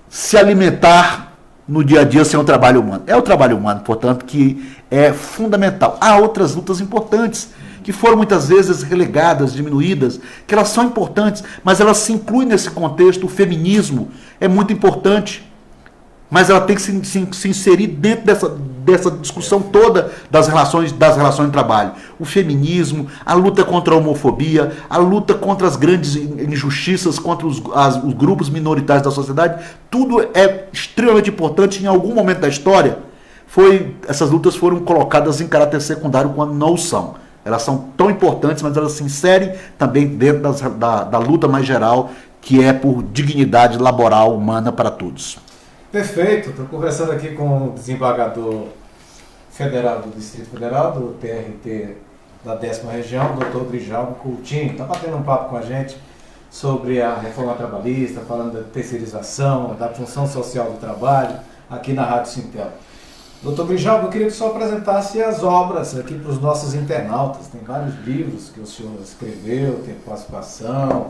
se alimentar no dia a dia sem o trabalho humano. É o trabalho humano, portanto, que é fundamental. Há outras lutas importantes, que foram muitas vezes relegadas, diminuídas, que elas são importantes, mas elas se incluem nesse contexto. O feminismo é muito importante, mas ela tem que se inserir dentro dessa discussão toda das relações de trabalho. O feminismo, a luta contra a homofobia, a luta contra as grandes injustiças, contra os grupos minoritários da sociedade, tudo é extremamente importante. Em algum momento da história, essas lutas foram colocadas em caráter secundário quando não são. Elas são tão importantes, mas elas se inserem também dentro da luta mais geral, que é por dignidade laboral humana para todos. Perfeito, estou conversando aqui com o desembargador federal do Distrito Federal, do TRT da 10ª região, Dr. Grijalvo Coutinho. Está batendo um papo com a gente sobre a reforma trabalhista, falando da terceirização, da função social do trabalho, aqui na Rádio Sintel. Dr. Grijalvo, eu queria que o senhor apresentasse as obras aqui para os nossos internautas. Tem vários livros que o senhor escreveu, tem participação,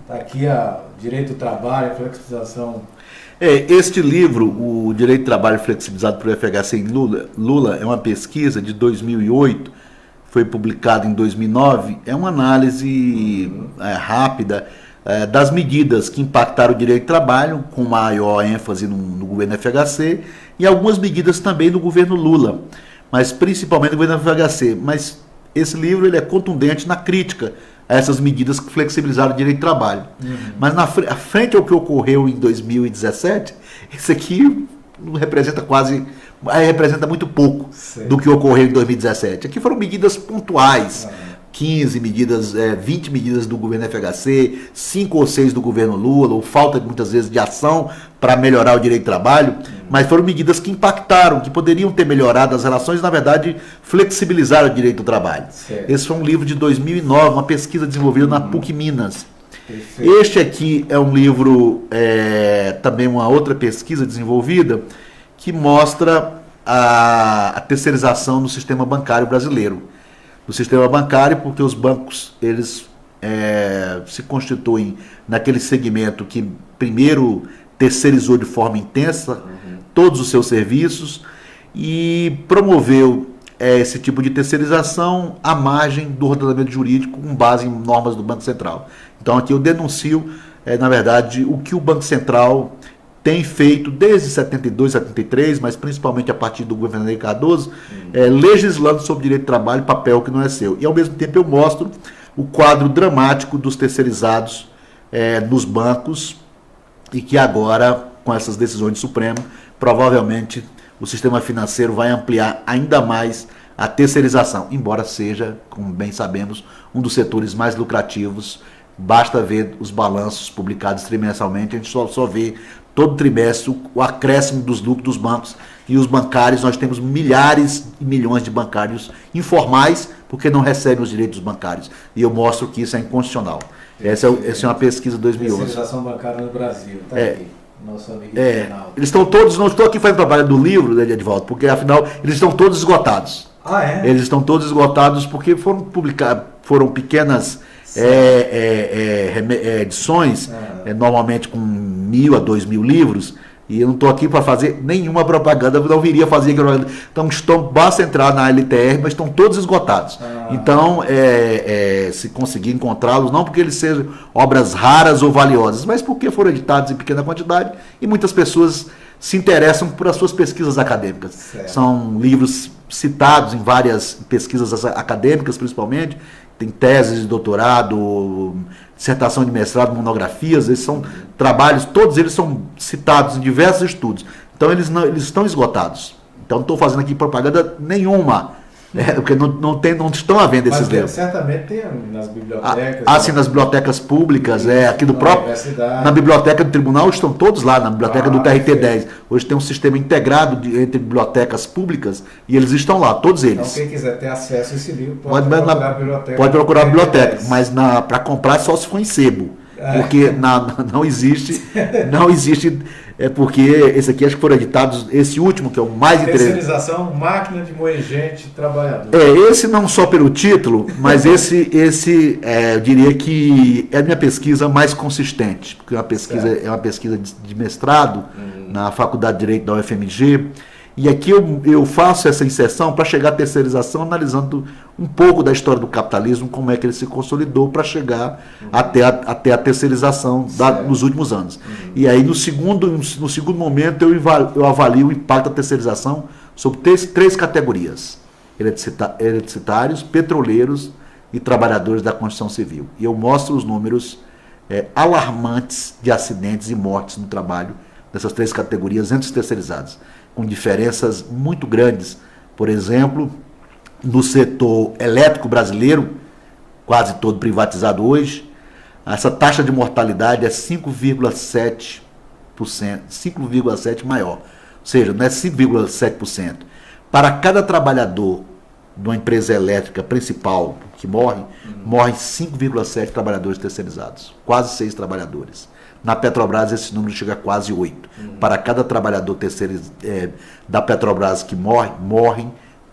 está aqui a Direito do Trabalho, a Flexibilização. Este livro, o Direito do Trabalho Flexibilizado por FHC em Lula, é uma pesquisa de 2008, foi publicado em 2009, é uma análise rápida das medidas que impactaram o direito do trabalho, com maior ênfase no governo FHC, e algumas medidas também do governo Lula, mas principalmente do governo FHC. Mas esse livro ele é contundente na crítica a essas medidas que flexibilizaram o direito do trabalho. Mas à frente ao que ocorreu em 2017, isso aqui representa muito pouco do que ocorreu em 2017. Aqui foram medidas pontuais 15 medidas, 20 medidas do governo FHC, 5 ou 6 do governo Lula, ou falta muitas vezes de ação para melhorar o direito do trabalho, mas foram medidas que impactaram, que poderiam ter melhorado as relações, na verdade, flexibilizar o direito do trabalho. Certo. Esse foi um livro de 2009, uma pesquisa desenvolvida na PUC Minas. Perfeito. Este aqui é um livro, também uma outra pesquisa desenvolvida, que mostra a terceirização no sistema bancário brasileiro. No sistema bancário, porque os bancos, eles se constituem naquele segmento que primeiro terceirizou de forma intensa todos os seus serviços e promoveu esse tipo de terceirização à margem do ordenamento jurídico com base em normas do Banco Central. Então aqui eu denuncio, na verdade, o que o Banco Central tem feito desde 72, 73, mas principalmente a partir do governo Henrique Cardoso, legislando sobre direito do trabalho, papel que não é seu. E ao mesmo tempo eu mostro o quadro dramático dos terceirizados nos bancos e que agora, com essas decisões do Supremo, provavelmente o sistema financeiro vai ampliar ainda mais a terceirização, embora seja, como bem sabemos, um dos setores mais lucrativos. Basta ver os balanços publicados trimestralmente, a gente só vê todo trimestre o acréscimo dos lucros dos bancos e os bancários. Nós temos milhares e milhões de bancários informais porque não recebem os direitos bancários. E eu mostro que isso é inconstitucional. Essa é uma pesquisa de 2011. Terceirização bancária no Brasil. Está aqui, nosso amigo Reinaldo. Eles estão todos, não estou aqui fazendo trabalho do livro, né, Edivaldo, porque afinal eles estão todos esgotados. Ah, é? Eles estão todos esgotados porque foram publicados, foram pequenas edições, normalmente com 1.000 a 2.000 livros, e eu não estou aqui para fazer nenhuma propaganda, eu não viria fazer propaganda. Então, basta entrar na LTR, mas estão todos esgotados. Então, se conseguir encontrá-los, não porque eles sejam obras raras ou valiosas, mas porque foram editados em pequena quantidade e muitas pessoas se interessam por as suas pesquisas acadêmicas. Certo. São livros citados em várias pesquisas acadêmicas, principalmente. Tem teses de doutorado, dissertação de mestrado, monografias. Esses são trabalhos, todos eles são citados em diversos estudos. Então eles estão esgotados. Então não estou fazendo aqui propaganda nenhuma, porque não estão à venda esses livros. Certamente tem nas bibliotecas. Sim, nas bibliotecas públicas, aqui do próprio. Universidade. Na biblioteca do tribunal estão todos lá, na biblioteca do TRT10. Hoje tem um sistema integrado entre bibliotecas públicas e eles estão lá, todos eles. Então quem quiser ter acesso a esse livro pode procurar a biblioteca, mas para comprar só se for em sebo. Porque não existe, porque esse aqui acho que foram editados, esse último que é o mais interessante. Terceirização, máquina de moer gente, trabalhador. Esse não só pelo título, mas esse eu diria que é a minha pesquisa mais consistente, porque é uma pesquisa de mestrado na Faculdade de Direito da UFMG. E aqui eu faço essa inserção para chegar à terceirização, analisando um pouco da história do capitalismo, como é que ele se consolidou para chegar até a terceirização nos últimos anos. E aí, no segundo momento, eu avalio o impacto da terceirização sobre três categorias: eletricitários, petroleiros e trabalhadores da construção civil. E eu mostro os números alarmantes de acidentes e mortes no trabalho dessas três categorias entre os terceirizados, com diferenças muito grandes. Por exemplo, no setor elétrico brasileiro, quase todo privatizado hoje, essa taxa de mortalidade é 5,7%, 5,7% maior. Ou seja, não é 5,7%. Para cada trabalhador de uma empresa elétrica principal que morrem 5,7 trabalhadores terceirizados, quase 6 trabalhadores. Na Petrobras esse número chega a quase 8. Para cada trabalhador da Petrobras que morrem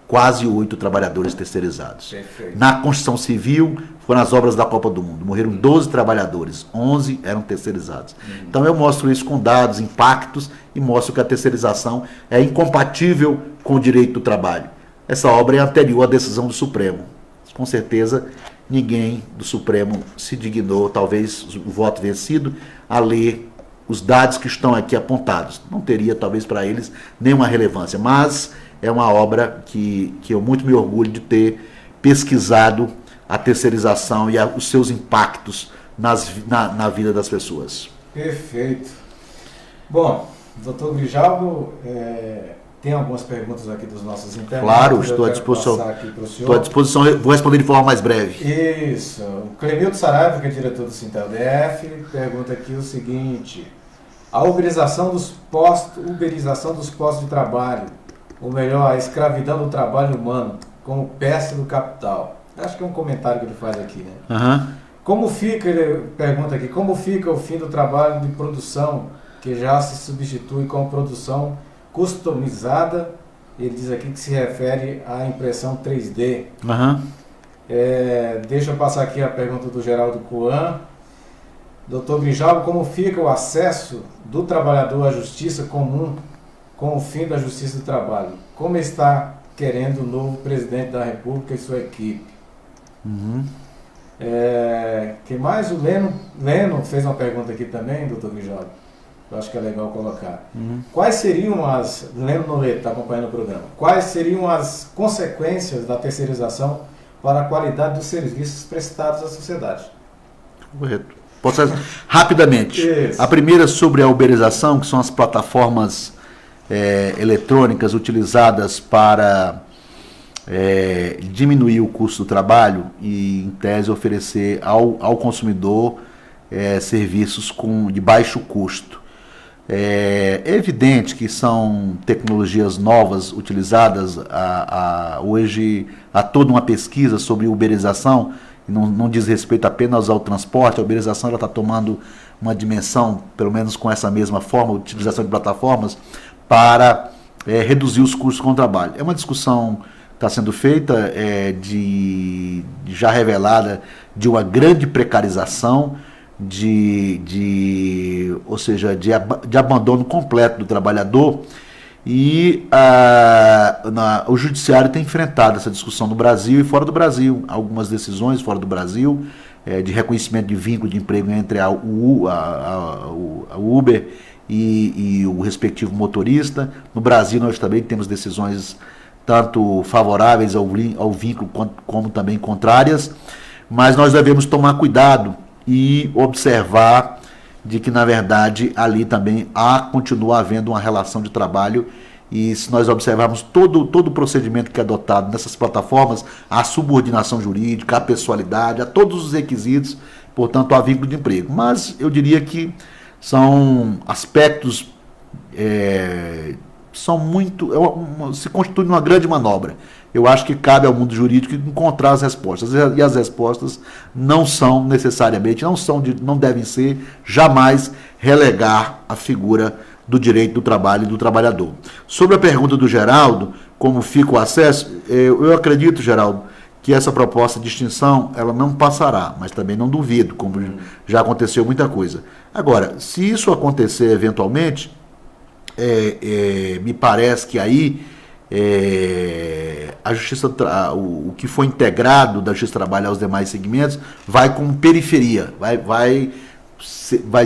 quase 8 trabalhadores terceirizados. Perfeito. Na construção civil, foram as obras da Copa do Mundo. Morreram 12 trabalhadores, 11 eram terceirizados. Então eu mostro isso com dados, impactos, e mostro que a terceirização é incompatível com o direito do trabalho. Essa obra é anterior à decisão do Supremo. Com certeza, ninguém do Supremo se dignou, talvez o voto vencido, a ler os dados que estão aqui apontados. Não teria, talvez, para eles nenhuma relevância, mas é uma obra que eu muito me orgulho de ter pesquisado a terceirização e os seus impactos na vida das pessoas. Perfeito. Bom, doutor Grijalvo, Tem algumas perguntas aqui dos nossos internautas. Claro, estou à disposição. Estou à disposição, vou responder de forma mais breve. Isso. O Clemilton Saraiva, que é diretor do Sintel DF, pergunta aqui o seguinte: a uberização dos postos de trabalho, ou melhor, a escravidão do trabalho humano, como peça do capital. Acho que é um comentário que ele faz aqui, né? Uhum. Como fica, ele pergunta aqui, como fica o fim do trabalho de produção, que já se substitui com produção customizada? Ele diz aqui que se refere à impressão 3D. Uhum. Deixa eu passar aqui a pergunta do Geraldo Coan. Doutor Grijalvo, como fica o acesso do trabalhador à justiça comum com o fim da justiça do trabalho? Como está querendo o novo presidente da República e sua equipe? Uhum. Que mais? O Leno fez uma pergunta aqui também, doutor Grijalvo. Eu acho que é legal colocar. Uhum. Quais seriam Leno Noleto está acompanhando o programa, quais seriam as consequências da terceirização para a qualidade dos serviços prestados à sociedade? Correto. Posso rapidamente. Isso. A primeira sobre a uberização, que são as plataformas eletrônicas utilizadas para diminuir o custo do trabalho e, em tese, oferecer ao consumidor serviços de baixo custo. É evidente que são tecnologias novas utilizadas. Hoje há toda uma pesquisa sobre uberização, e não diz respeito apenas ao transporte. A uberização está tomando uma dimensão, pelo menos com essa mesma forma, a utilização de plataformas para reduzir os custos com o trabalho. É uma discussão que está sendo feita, já revelada, de uma grande precarização, ou seja, de abandono completo do trabalhador, e o judiciário tem enfrentado essa discussão no Brasil e fora do Brasil. Algumas decisões fora do Brasil de reconhecimento de vínculo de emprego entre a Uber e o respectivo motorista. No Brasil nós também temos decisões tanto favoráveis ao vínculo como também contrárias, mas nós devemos tomar cuidado e observar de que, na verdade, ali também continua havendo uma relação de trabalho, e se nós observarmos todo o procedimento que é adotado nessas plataformas, a subordinação jurídica, a pessoalidade, a todos os requisitos, portanto, há vínculo de emprego. Mas eu diria que são aspectos, se constitui uma grande manobra. Eu acho que cabe ao mundo jurídico encontrar as respostas, e as respostas não são necessariamente, não devem ser, jamais relegar a figura do direito do trabalho e do trabalhador. Sobre a pergunta do Geraldo, como fica o acesso, eu acredito, Geraldo, que essa proposta de extinção ela não passará, mas também não duvido, como já aconteceu muita coisa. Agora, se isso acontecer eventualmente, me parece que aí a justiça, o que foi integrado da Justiça do Trabalho aos demais segmentos vai como periferia, vai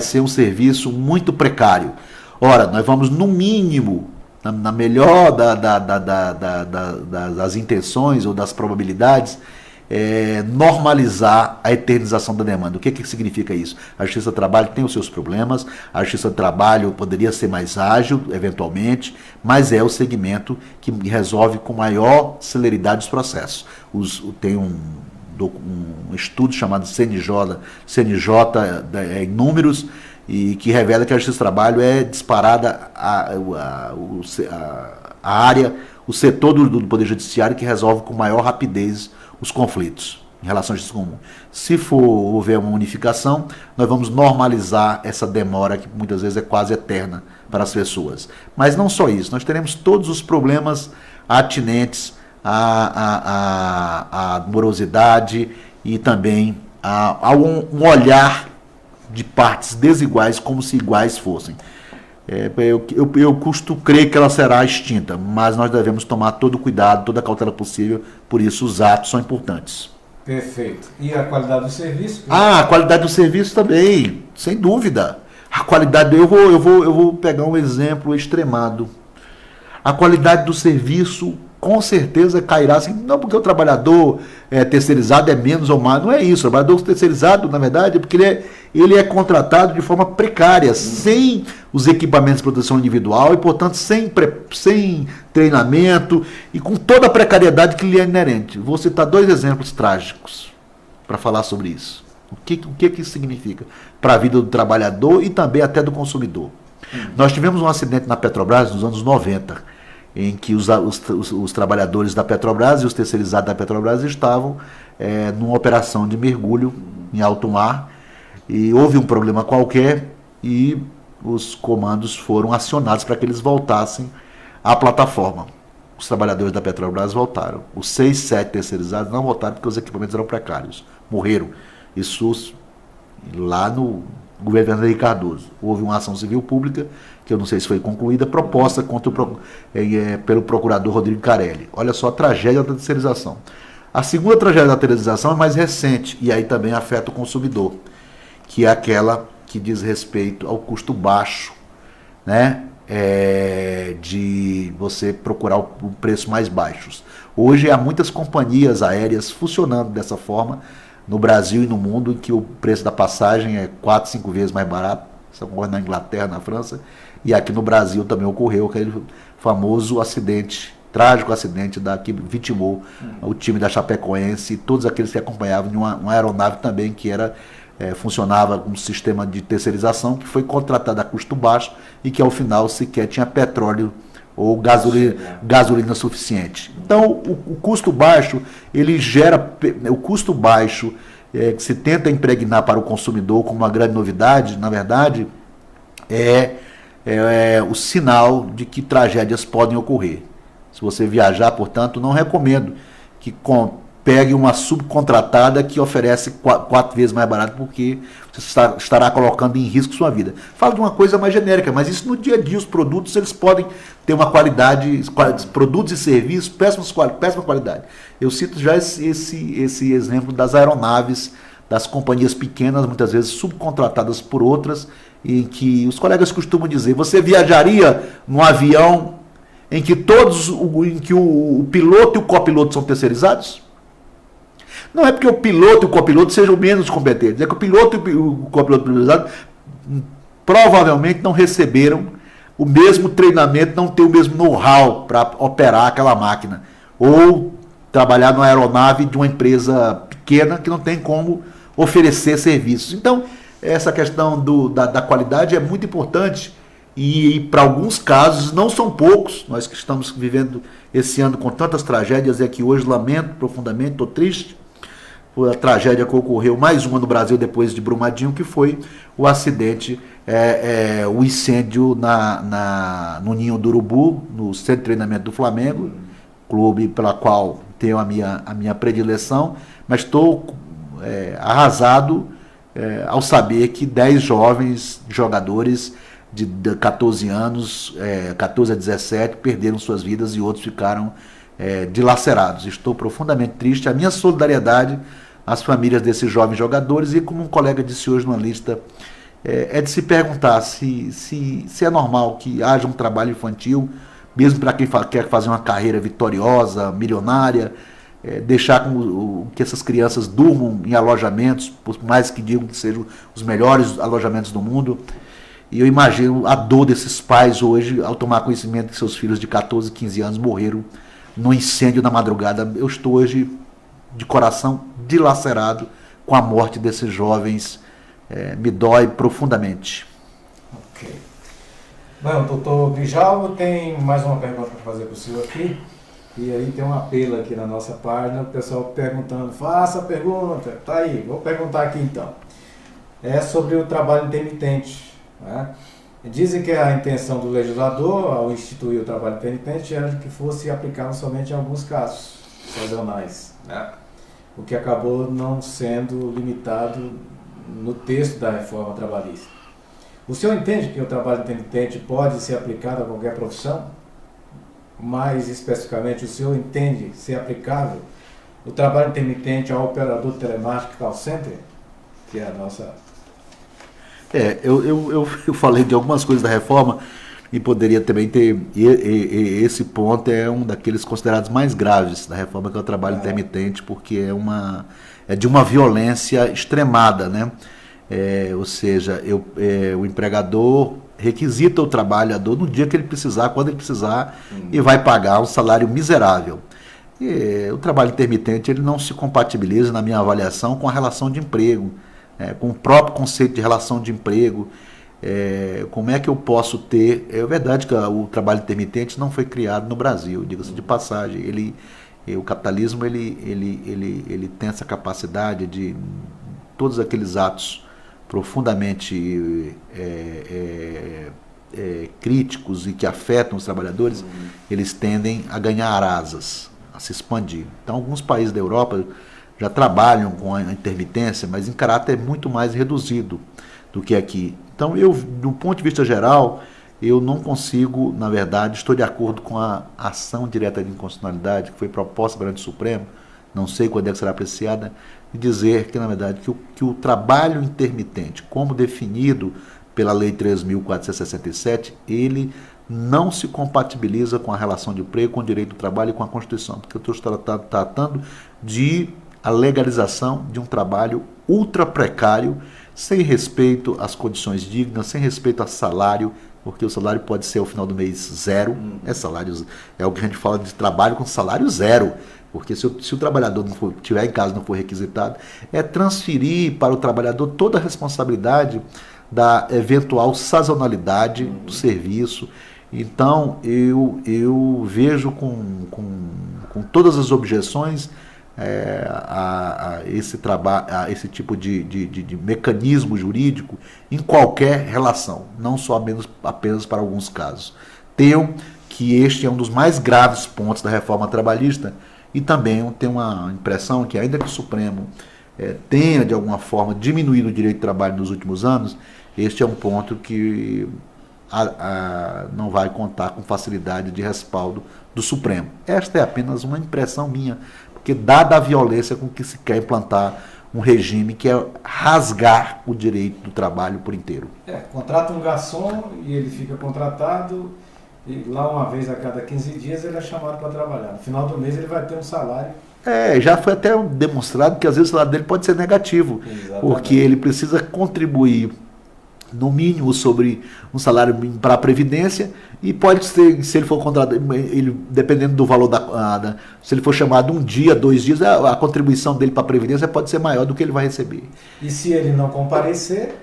ser um serviço muito precário. Ora, nós vamos, no mínimo, na melhor das intenções ou das probabilidades, normalizar a eternização da demanda. O que significa isso? A Justiça do Trabalho tem os seus problemas, a Justiça do Trabalho poderia ser mais ágil, eventualmente, mas é o segmento que resolve com maior celeridade os processos. Tem um estudo chamado CNJ em números, e que revela que a Justiça do Trabalho é disparada a área, o setor do Poder Judiciário que resolve com maior rapidez os conflitos em relação à justiça comum. Se houver uma unificação, nós vamos normalizar essa demora que muitas vezes é quase eterna para as pessoas. Mas não só isso, nós teremos todos os problemas atinentes à morosidade e também a um olhar de partes desiguais como se iguais fossem. Eu custo crer que ela será extinta, mas nós devemos tomar todo o cuidado, toda a cautela possível, por isso os atos são importantes. Perfeito. E a qualidade do serviço? A qualidade do serviço também, sem dúvida. A qualidade, eu vou pegar um exemplo extremado. A qualidade do serviço com certeza cairá assim, não porque o trabalhador terceirizado é menos ou mais, não é isso. O trabalhador terceirizado, na verdade, é porque ele é contratado de forma precária, sem os equipamentos de proteção individual e, portanto, sem treinamento e com toda a precariedade que lhe é inerente. Vou citar 2 exemplos trágicos para falar sobre isso. O que isso significa para a vida do trabalhador e também até do consumidor? Nós tivemos um acidente na Petrobras nos anos 90, em que os trabalhadores da Petrobras e os terceirizados da Petrobras estavam numa operação de mergulho em alto mar, e houve um problema qualquer e os comandos foram acionados para que eles voltassem à plataforma. Os trabalhadores da Petrobras voltaram. Os 6, 7 terceirizados não voltaram porque os equipamentos eram precários. Morreram. Isso lá no governo Fernando Henrique Cardoso. Houve uma ação civil pública, que eu não sei se foi concluída, proposta pelo procurador Rodrigo Carelli. Olha só a tragédia da terceirização. A segunda tragédia da terceirização é mais recente, e aí também afeta o consumidor, que é aquela que diz respeito ao custo baixo, né? De você procurar o preço mais baixos. Hoje há muitas companhias aéreas funcionando dessa forma, no Brasil e no mundo, em que o preço da passagem é 4, 5 vezes mais barato. Isso ocorre na Inglaterra, na França, e aqui no Brasil também ocorreu aquele famoso acidente, trágico acidente que vitimou o time da Chapecoense e todos aqueles que acompanhavam de uma aeronave também que funcionava com um sistema de terceirização que foi contratada a custo baixo e que ao final sequer tinha petróleo ou gasolina suficiente. Então, o custo baixo, ele gera, o custo baixo que se tenta impregnar para o consumidor como uma grande novidade, na verdade, é o sinal de que tragédias podem ocorrer. Se você viajar, portanto, não recomendo que pegue uma subcontratada que oferece 4 vezes mais barato, porque você estará colocando em risco sua vida. Falo de uma coisa mais genérica, mas isso no dia a dia, os produtos eles podem ter uma qualidade, produtos e serviços, péssima qualidade. Eu cito já esse exemplo das aeronaves, das companhias pequenas, muitas vezes subcontratadas por outras, em que os colegas costumam dizer, você viajaria num avião em que o piloto e o copiloto são terceirizados? Não é porque o piloto e o copiloto sejam menos competentes, é que o piloto e o copiloto terceirizados provavelmente não receberam o mesmo treinamento, não tem o mesmo know-how para operar aquela máquina, ou trabalhar numa aeronave de uma empresa pequena que não tem como oferecer serviços. Então, essa questão da qualidade é muito importante e para alguns casos, não são poucos, nós que estamos vivendo esse ano com tantas tragédias, é que hoje lamento profundamente, estou triste, a tragédia que ocorreu, mais uma no Brasil depois de Brumadinho, que foi o acidente, o incêndio no Ninho do Urubu, no centro de treinamento do Flamengo, clube pela qual tenho a minha predileção, mas estou arrasado ao saber que 10 jovens jogadores de 14 anos, 14 a 17, perderam suas vidas e outros ficaram dilacerados. Estou profundamente triste. A minha solidariedade às famílias desses jovens jogadores e, como um colega disse hoje numa lista, é de se perguntar se é normal que haja um trabalho infantil, mesmo para quem quer fazer uma carreira vitoriosa, milionária, deixar que essas crianças durmam em alojamentos, por mais que digam que sejam os melhores alojamentos do mundo. E eu imagino a dor desses pais hoje ao tomar conhecimento que seus filhos de 14, 15 anos morreram no incêndio na madrugada. Eu estou hoje de coração dilacerado com a morte desses jovens. Me dói profundamente. Ok. Bom, doutor Grijalvo, tem mais uma pergunta para fazer para o senhor aqui. E aí tem um apelo aqui na nossa página, o pessoal perguntando, faça a pergunta. Tá aí, vou perguntar aqui então. É sobre o trabalho intermitente. Né? Dizem que a intenção do legislador, ao instituir o trabalho intermitente, era que fosse aplicado somente em alguns casos sazonais, né? O que acabou não sendo limitado no texto da reforma trabalhista. O senhor entende que o trabalho intermitente pode ser aplicado a qualquer profissão? Mais especificamente, o senhor entende ser aplicável o trabalho intermitente ao operador telemático call center, que é a nossa... Eu falei de algumas coisas da reforma, E poderia também ter, esse ponto é um daqueles considerados mais graves da reforma, que é o trabalho intermitente, porque é de uma violência extremada, né? Ou seja, o empregador requisita o trabalhador no dia que ele precisar, quando ele precisar, e vai pagar um salário miserável. E o trabalho intermitente ele não se compatibiliza, na minha avaliação, com a relação de emprego, com o próprio conceito de relação de emprego. Como é que eu posso ter... É verdade que o trabalho intermitente não foi criado no Brasil, diga-se de passagem. O capitalismo ele tem essa capacidade de todos aqueles atos profundamente críticos e que afetam os trabalhadores, eles tendem a ganhar asas, a se expandir. Então, alguns países da Europa já trabalham com a intermitência, mas em caráter muito mais reduzido do que aqui. Então, do ponto de vista geral, eu não consigo, na verdade, estou de acordo com a ação direta de inconstitucionalidade que foi proposta perante o Supremo, não sei quando é que será apreciada, e dizer que, na verdade, que o trabalho intermitente, como definido pela Lei 3.467, ele não se compatibiliza com a relação de emprego, com o direito do trabalho e com a Constituição, porque eu estou tratando de a legalização de um trabalho ultra precário, sem respeito às condições dignas, sem respeito a salário, porque o salário pode ser ao final do mês zero, é o que a gente fala de trabalho com salário zero, porque se o trabalhador não estiver em casa, não for requisitado, é transferir para o trabalhador toda a responsabilidade da eventual sazonalidade do serviço. Então, eu vejo com todas as objeções a esse tipo de mecanismo jurídico em qualquer relação, não só apenas para alguns casos. Tenho que este é um dos mais graves pontos da reforma trabalhista e também tenho uma impressão que, ainda que o Supremo tenha, de alguma forma, diminuído o direito de trabalho nos últimos anos, este é um ponto que não vai contar com facilidade de respaldo do Supremo. Esta é apenas uma impressão minha, porque dada a violência com que se quer implantar um regime que é rasgar o direito do trabalho por inteiro. Contrata um garçom e ele fica contratado e lá uma vez a cada 15 dias ele é chamado para trabalhar. No final do mês ele vai ter um salário. Já foi até demonstrado que às vezes o salário dele pode ser negativo. Exatamente. Porque ele precisa contribuir no mínimo sobre um salário mínimo para a Previdência, e pode ser, se ele for contratado, dependendo do valor se ele for chamado um dia, 2 dias, a contribuição dele para a Previdência pode ser maior do que ele vai receber. E se ele não comparecer?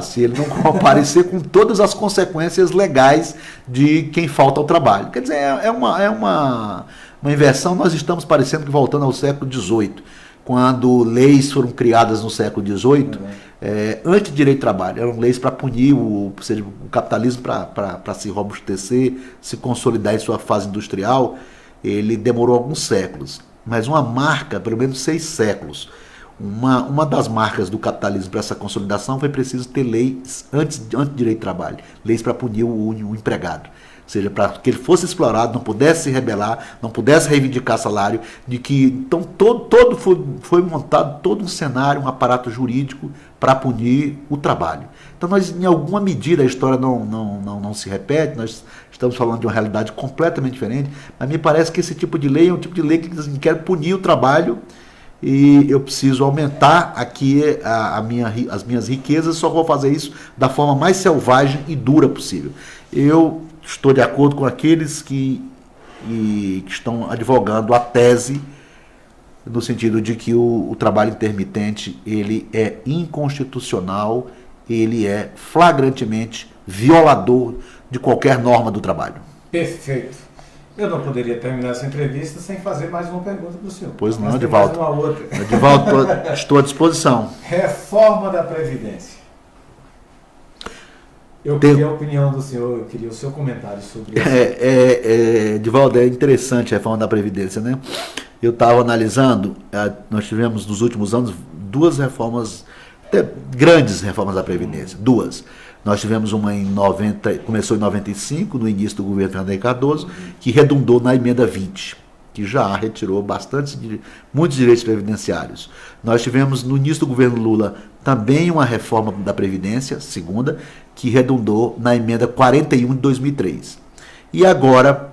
Se ele não comparecer, com todas as consequências legais de quem falta ao trabalho. Quer dizer, é uma inversão. Nós estamos parecendo que voltando ao século XVIII, quando leis foram criadas no século XVIII, antes do direito do trabalho. Eram leis para punir o capitalismo, para se robustecer, se consolidar em sua fase industrial. Ele demorou alguns séculos, mas uma marca, pelo menos 6 séculos. Uma das marcas do capitalismo para essa consolidação foi preciso ter leis antes do direito do trabalho, leis para punir o empregado. Ou seja, para que ele fosse explorado, não pudesse se rebelar, não pudesse reivindicar salário, então foi montado todo um cenário, um aparato jurídico para punir o trabalho. Então, em alguma medida, a história não se repete, nós estamos falando de uma realidade completamente diferente, mas me parece que esse tipo de lei é um tipo de lei que quer punir o trabalho, e eu preciso aumentar aqui as minhas riquezas, só vou fazer isso da forma mais selvagem e dura possível. Eu estou de acordo com aqueles que estão advogando a tese no sentido de que o trabalho intermitente ele é inconstitucional, ele é flagrantemente violador de qualquer norma do trabalho. Perfeito. Eu não poderia terminar essa entrevista sem fazer mais uma pergunta para o senhor. Pois não, Edivaldo. Mais uma outra. Edivaldo, estou à disposição. Reforma da Previdência. Eu queria a opinião do senhor, eu queria o seu comentário sobre isso. Edivaldo, é interessante a reforma da Previdência, né? Eu estava analisando, nós tivemos nos últimos anos 2 reformas, grandes reformas da Previdência, 2. Nós tivemos uma começou em 95, no início do governo Fernando Henrique Cardoso, que redundou na emenda 20, que já retirou muitos direitos previdenciários. Nós tivemos, no início do governo Lula, também uma reforma da Previdência, segunda, que redundou na emenda 41 de 2003. E agora,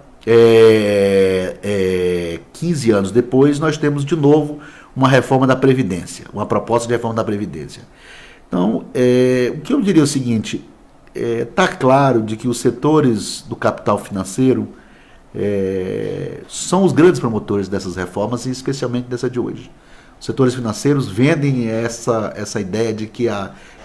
15 anos depois, nós temos de novo uma reforma da Previdência, uma proposta de reforma da Previdência. Então, o que eu diria é o seguinte, está claro de que os setores do capital financeiro são os grandes promotores dessas reformas, e especialmente dessa de hoje. Os setores financeiros vendem essa ideia de que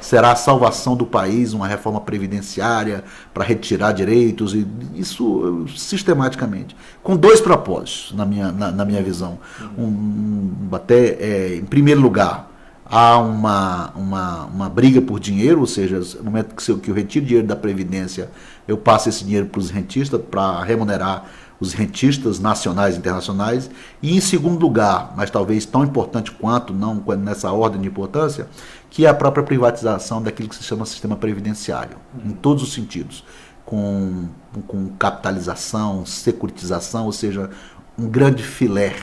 será a salvação do país, uma reforma previdenciária para retirar direitos, e isso sistematicamente, com dois propósitos, na minha visão. Em primeiro lugar, há uma briga por dinheiro, ou seja, no momento que eu retiro dinheiro da Previdência, eu passo esse dinheiro para os rentistas, para remunerar os rentistas nacionais e internacionais. E em segundo lugar, mas talvez tão importante quanto, não nessa ordem de importância, que é a própria privatização daquilo que se chama sistema previdenciário, em todos os sentidos, com capitalização, securitização, ou seja, um grande filé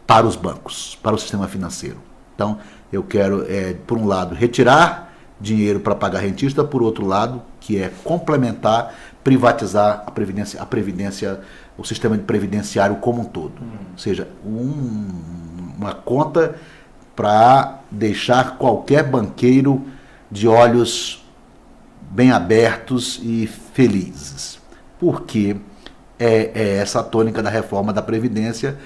para os bancos, para o sistema financeiro. Então, eu quero, por um lado, retirar dinheiro para pagar rentista, por outro lado, que é complementar, privatizar a previdência, o sistema de previdenciário como um todo. Ou seja, uma conta para deixar qualquer banqueiro de olhos bem abertos e felizes. Porque é essa a tônica da reforma da Previdência.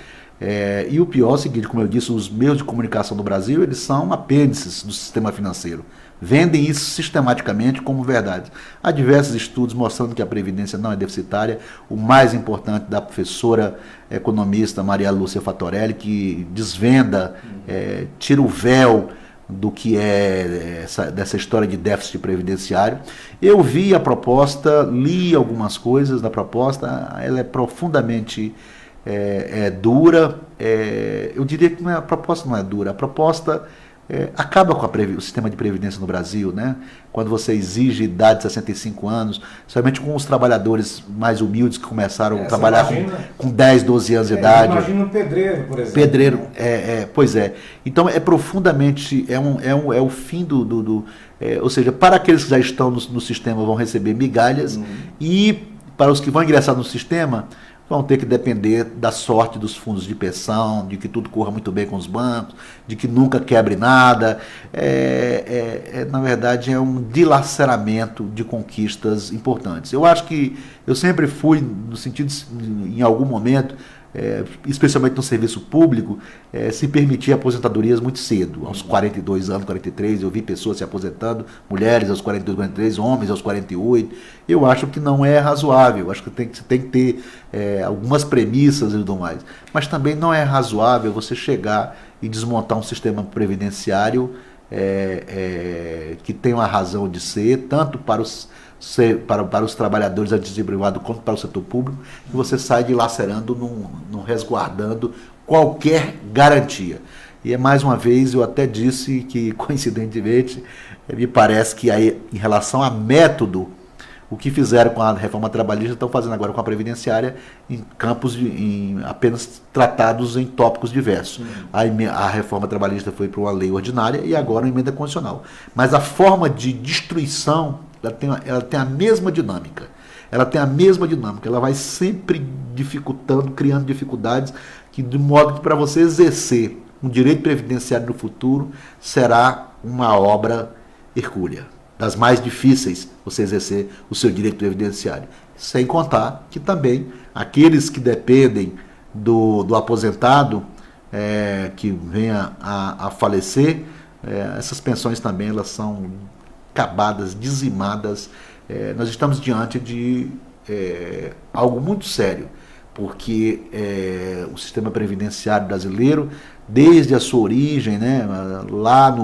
E o pior é o seguinte, como eu disse, os meios de comunicação do Brasil, eles são apêndices do sistema financeiro. Vendem isso sistematicamente como verdade. Há diversos estudos mostrando que a Previdência não é deficitária. O mais importante da professora economista Maria Lúcia Fatorelli, que desvenda, tira o véu do que dessa história de déficit previdenciário. Eu vi a proposta, li algumas coisas da proposta, ela é profundamente dura. Eu diria que a proposta não é dura, a proposta acaba com o sistema de previdência no Brasil, né? Quando você exige idade de 65 anos, somente com os trabalhadores mais humildes que começaram a trabalhar com 10, 12 anos de idade. Imagina um pedreiro, por exemplo. Pedreiro, pois é. Então é profundamente, é o fim ou seja, para aqueles que já estão no sistema vão receber migalhas, e para os que vão ingressar no sistema vão ter que depender da sorte dos fundos de pensão, de que tudo corra muito bem com os bancos, de que nunca quebre nada. Na verdade, é um dilaceramento de conquistas importantes. Eu acho que eu sempre fui, no sentido, em algum momento, especialmente no serviço público, se permitir aposentadorias muito cedo, aos 42 anos, 43, eu vi pessoas se aposentando, mulheres aos 42, 43, homens aos 48, eu acho que não é razoável, eu acho que você tem que ter algumas premissas e tudo mais, mas também não é razoável você chegar e desmontar um sistema previdenciário que tem uma razão de ser, tanto para os trabalhadores antes de privado quanto para o setor público, que você sai dilacerando, não resguardando qualquer garantia. E mais uma vez eu até disse que, coincidentemente, me parece que aí, em relação a método, o que fizeram com a reforma trabalhista estão fazendo agora com a previdenciária em campos apenas tratados em tópicos diversos. A reforma trabalhista foi para uma lei ordinária e agora uma emenda constitucional. Mas a forma de destruição, ela tem a mesma dinâmica. Ela vai sempre dificultando, criando dificuldades, de modo que para você exercer um direito previdenciário no futuro será uma obra hercúlea, das mais difíceis você exercer o seu direito previdenciário. Sem contar que também aqueles que dependem do aposentado que venha a falecer, essas pensões também elas são acabadas, dizimadas. Nós estamos diante de algo muito sério, porque o sistema previdenciário brasileiro, desde a sua origem, né, lá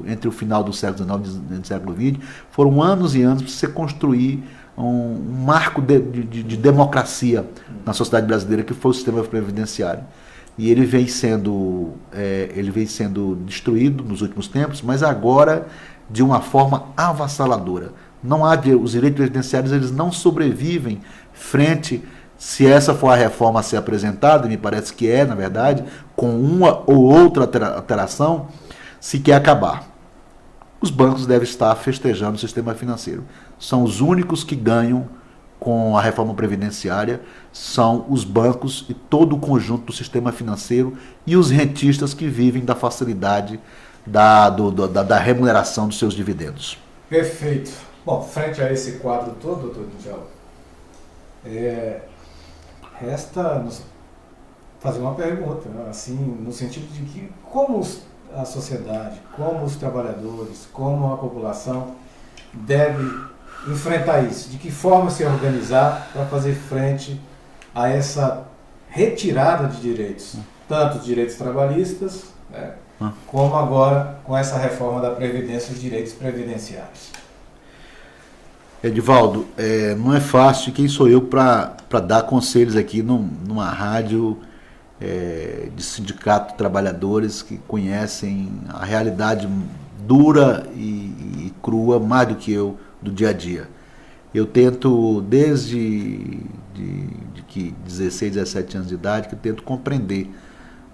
entre o final do século XIX e do século XX, foram anos e anos para você construir um marco de democracia na sociedade brasileira, que foi o sistema previdenciário. E ele vem sendo destruído nos últimos tempos, mas agora de uma forma avassaladora. Os direitos previdenciários eles não sobrevivem frente, se essa for a reforma a ser apresentada, e me parece que na verdade, com uma ou outra alteração, se quer acabar os bancos devem estar festejando o sistema financeiro. São os únicos que ganham com a reforma previdenciária, são os bancos e todo o conjunto do sistema financeiro e os rentistas que vivem da facilidade da remuneração dos seus dividendos. Perfeito. Bom, frente a esse quadro todo, doutor Djalma, resta nos fazer uma pergunta, né? Assim, no sentido de que como a sociedade, como os trabalhadores, como a população deve enfrentar isso, de que forma se organizar para fazer frente a essa retirada de direitos, tanto os direitos trabalhistas, né, como agora com essa reforma da Previdência, os direitos previdenciários. Edivaldo, não é fácil, quem sou eu para dar conselhos aqui numa rádio de sindicato de trabalhadores que conhecem a realidade dura e crua mais do que eu do dia a dia. Eu tento, desde que 16, 17 anos de idade, que eu tento compreender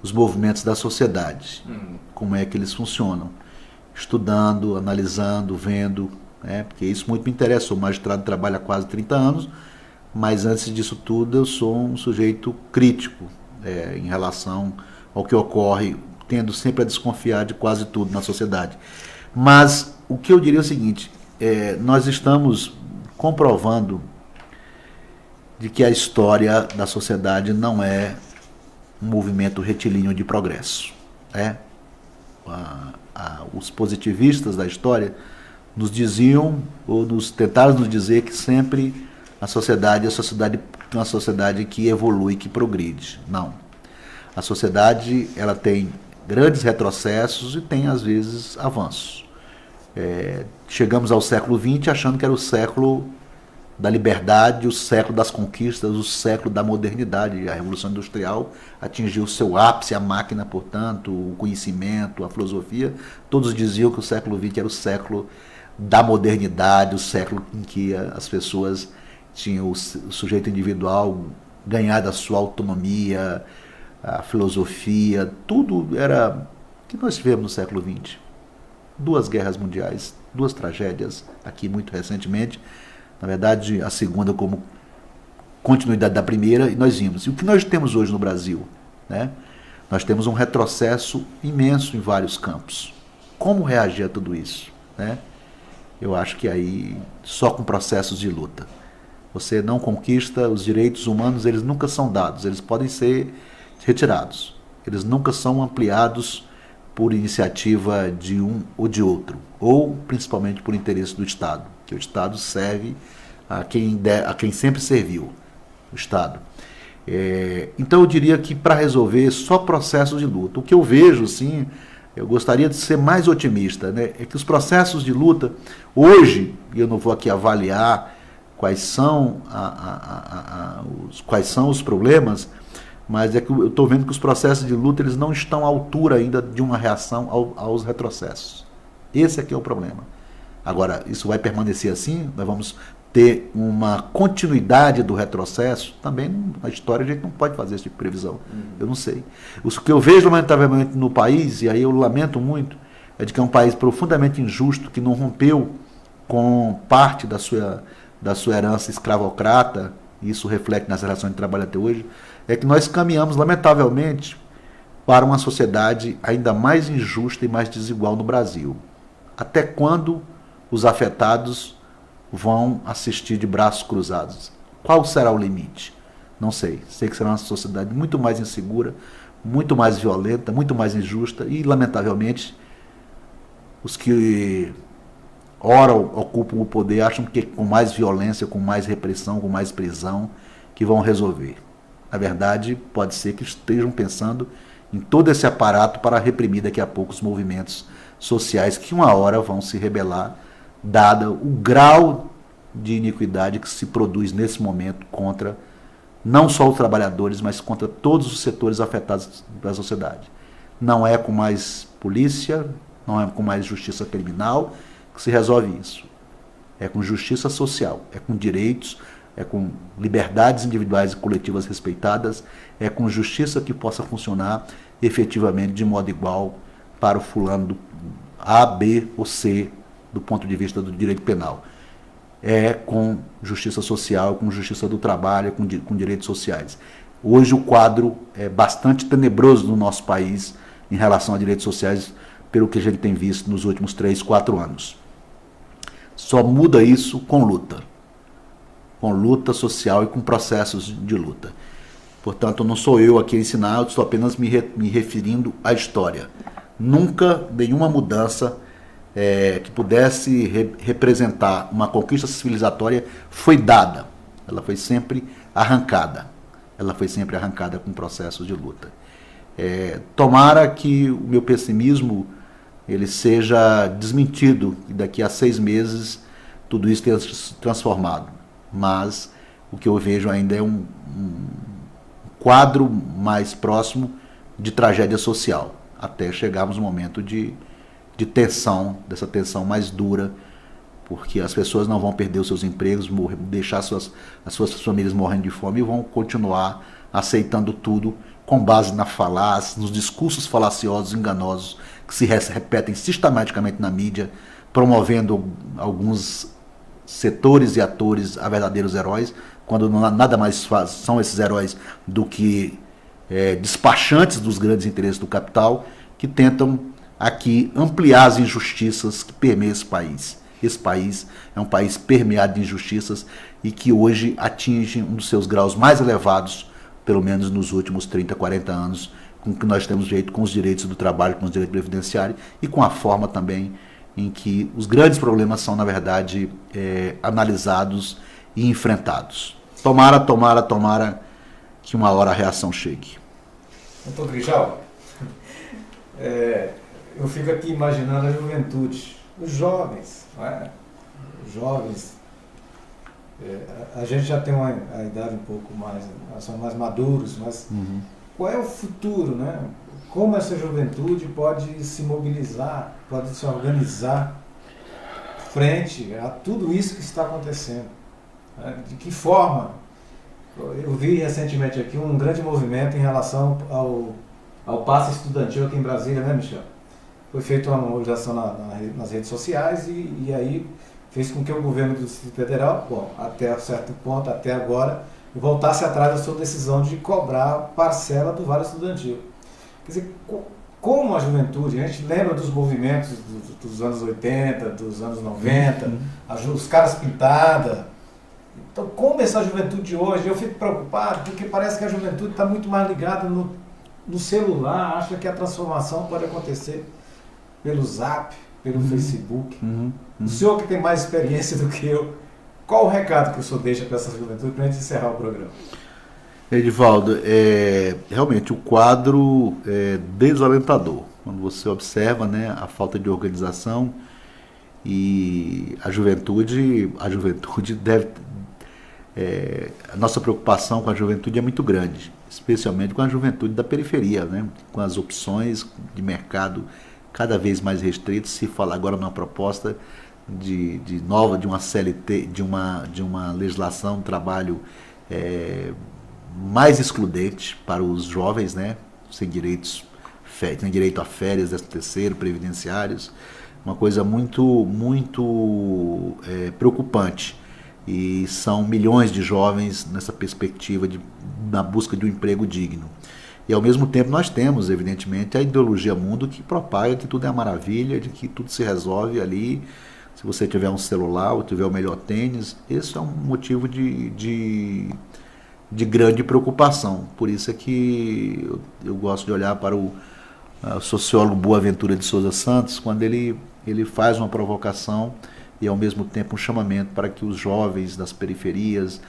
os movimentos da sociedade, como é que eles funcionam, estudando, analisando, vendo, porque isso muito me interessa. Eu sou magistrado, trabalho há quase 30 anos, mas antes disso tudo eu sou um sujeito crítico em relação ao que ocorre, tendo sempre a desconfiar de quase tudo na sociedade. Mas o que eu diria é o seguinte: nós estamos comprovando de que a história da sociedade não é um movimento retilíneo de progresso. Os positivistas da história nos diziam, ou tentaram nos dizer, que sempre a sociedade é uma sociedade que evolui, que progride. Não. A sociedade, ela tem grandes retrocessos e tem, às vezes, avanços. Chegamos ao século XX achando que era o século da liberdade, o século das conquistas, o século da modernidade. A Revolução Industrial atingiu o seu ápice, a máquina, portanto, o conhecimento, a filosofia. Todos diziam que o século XX era o século da modernidade, o século em que as pessoas tinham o sujeito individual ganhado a sua autonomia, a filosofia, tudo era o que nós tivemos no século XX. 2 guerras mundiais, 2 tragédias, aqui muito recentemente, na verdade a segunda como continuidade da primeira, e nós vimos. E o que nós temos hoje no Brasil? Nós temos um retrocesso imenso em vários campos. Como reagir a tudo isso? Eu acho que aí só com processos de luta. Você não conquista os direitos humanos, eles nunca são dados, eles podem ser retirados, eles nunca são ampliados por iniciativa de um ou de outro, ou principalmente por interesse do Estado, que o Estado serve a quem sempre serviu, o Estado. Então eu diria que para resolver só processos de luta. O que eu vejo, sim, eu gostaria de ser mais otimista, é que os processos de luta, hoje, e eu não vou aqui avaliar quais são os problemas, mas é que eu estou vendo que os processos de luta eles não estão à altura ainda de uma reação aos retrocessos. Esse aqui é o problema. Agora, isso vai permanecer assim? Nós vamos ter uma continuidade do retrocesso? Também na história a gente não pode fazer esse tipo de previsão. Eu não sei. O que eu vejo lamentavelmente no país, e aí eu lamento muito, é de que é um país profundamente injusto, que não rompeu com parte da sua herança escravocrata, e isso reflete nas relações de trabalho até hoje, é que nós caminhamos, lamentavelmente, para uma sociedade ainda mais injusta e mais desigual no Brasil. Até quando os afetados vão assistir de braços cruzados? Qual será o limite? Não sei. Sei que será uma sociedade muito mais insegura, muito mais violenta, muito mais injusta e, lamentavelmente, os que ora ocupam o poder acham que com mais violência, com mais repressão, com mais prisão, que vão resolver. Na verdade, pode ser que estejam pensando em todo esse aparato para reprimir daqui a pouco os movimentos sociais que uma hora vão se rebelar, dada o grau de iniquidade que se produz nesse momento contra não só os trabalhadores, mas contra todos os setores afetados da sociedade. Não é com mais polícia, não é com mais justiça criminal que se resolve isso. É com justiça social, é com direitos, é com liberdades individuais e coletivas respeitadas, é com justiça que possa funcionar efetivamente de modo igual para o fulano A, B ou C do ponto de vista do direito penal. É com justiça social, com justiça do trabalho, com direitos sociais. Hoje o quadro é bastante tenebroso no nosso país em relação a direitos sociais, pelo que a gente tem visto nos últimos 3, 4 anos. Só muda isso com luta social e com processos de luta. Portanto, não sou eu aqui a ensinar, eu estou apenas me referindo à história. Nunca nenhuma mudança que pudesse representar uma conquista civilizatória foi dada. Ela foi sempre arrancada. Ela foi sempre arrancada com processos de luta. Tomara que o meu pessimismo ele seja desmentido e daqui a 6 meses tudo isso tenha se transformado. Mas o que eu vejo ainda é um quadro mais próximo de tragédia social, até chegarmos no momento de tensão, dessa tensão mais dura, porque as pessoas não vão perder os seus empregos, deixar as suas famílias morrendo de fome e vão continuar aceitando tudo com base na falácia, nos discursos falaciosos, enganosos, que se repetem sistematicamente na mídia, promovendo alguns setores e atores a verdadeiros heróis, quando nada mais são esses heróis do que despachantes dos grandes interesses do capital, que tentam aqui ampliar as injustiças que permeiam esse país. Esse país é um país permeado de injustiças e que hoje atinge um dos seus graus mais elevados, pelo menos nos últimos 30, 40 anos, com que nós temos feito com os direitos do trabalho, com os direitos previdenciários e com a forma também em que os grandes problemas são, na verdade, analisados e enfrentados. Tomara que uma hora a reação chegue. Doutor Grijal, eu fico aqui imaginando a juventude, os jovens, não é? Os jovens, a gente já tem a idade um pouco mais, nós somos mais maduros, mas qual é o futuro, né? Como essa juventude pode se mobilizar, pode se organizar frente a tudo isso que está acontecendo? Né? De que forma? Eu vi recentemente aqui um grande movimento em relação ao passe estudantil aqui em Brasília, né, Michel? Foi feita uma mobilização nas redes sociais e aí fez com que o governo do Distrito Federal, até certo ponto, até agora, voltasse atrás da sua decisão de cobrar parcela do Vale Estudantil. Quer dizer, como a juventude, a gente lembra dos movimentos dos anos 80, dos anos 90, os caras pintadas. Então, como essa juventude hoje, eu fico preocupado, porque parece que a juventude está muito mais ligada no celular, acha que a transformação pode acontecer pelo Zap, pelo Facebook. O senhor que tem mais experiência do que eu, qual o recado que o senhor deixa para essa juventude para a gente encerrar o programa? Edivaldo, realmente o quadro é desalentador. Quando você observa, né, a falta de organização e a juventude deve... a nossa preocupação com a juventude é muito grande, especialmente com a juventude da periferia, né, com as opções de mercado cada vez mais restritas. Se fala agora numa proposta de uma CLT, de uma legislação de trabalho mais excludente para os jovens, né, sem direito a férias, 13º, previdenciários, uma coisa muito preocupante. E são milhões de jovens nessa perspectiva na busca de um emprego digno. E ao mesmo tempo nós temos, evidentemente, a ideologia mundo que propaga que tudo é uma maravilha, de que tudo se resolve ali, se você tiver um celular ou tiver o melhor tênis. Esse é um motivo de grande preocupação. Por isso é que eu gosto de olhar para o sociólogo Boaventura de Souza Santos, quando ele faz uma provocação e ao mesmo tempo um chamamento para que os jovens das periferias,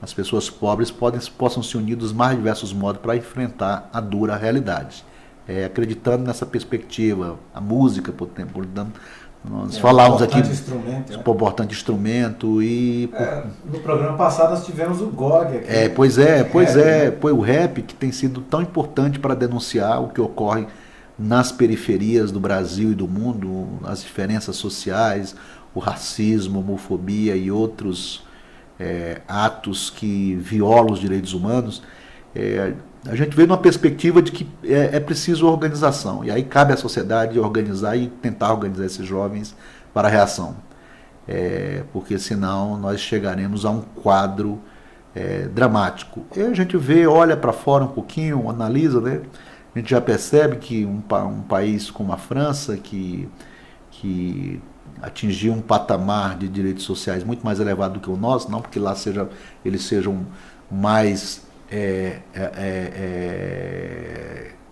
as pessoas pobres possam se unir dos mais diversos modos para enfrentar a dura realidade. Acreditando nessa perspectiva, a música, por exemplo, nós falávamos aqui um importante instrumento e... no programa passado nós tivemos o GOG aqui. O rap que tem sido tão importante para denunciar o que ocorre nas periferias do Brasil e do mundo, as diferenças sociais, o racismo, a homofobia e outros atos que violam os direitos humanos. A gente vê numa perspectiva de que é preciso organização, e aí cabe à sociedade organizar e tentar organizar esses jovens para a reação, porque senão nós chegaremos a um quadro dramático. E a gente vê, olha para fora um pouquinho, analisa, né? A gente já percebe que um país como a França, que atingiu um patamar de direitos sociais muito mais elevado do que o nosso, não porque lá eles sejam mais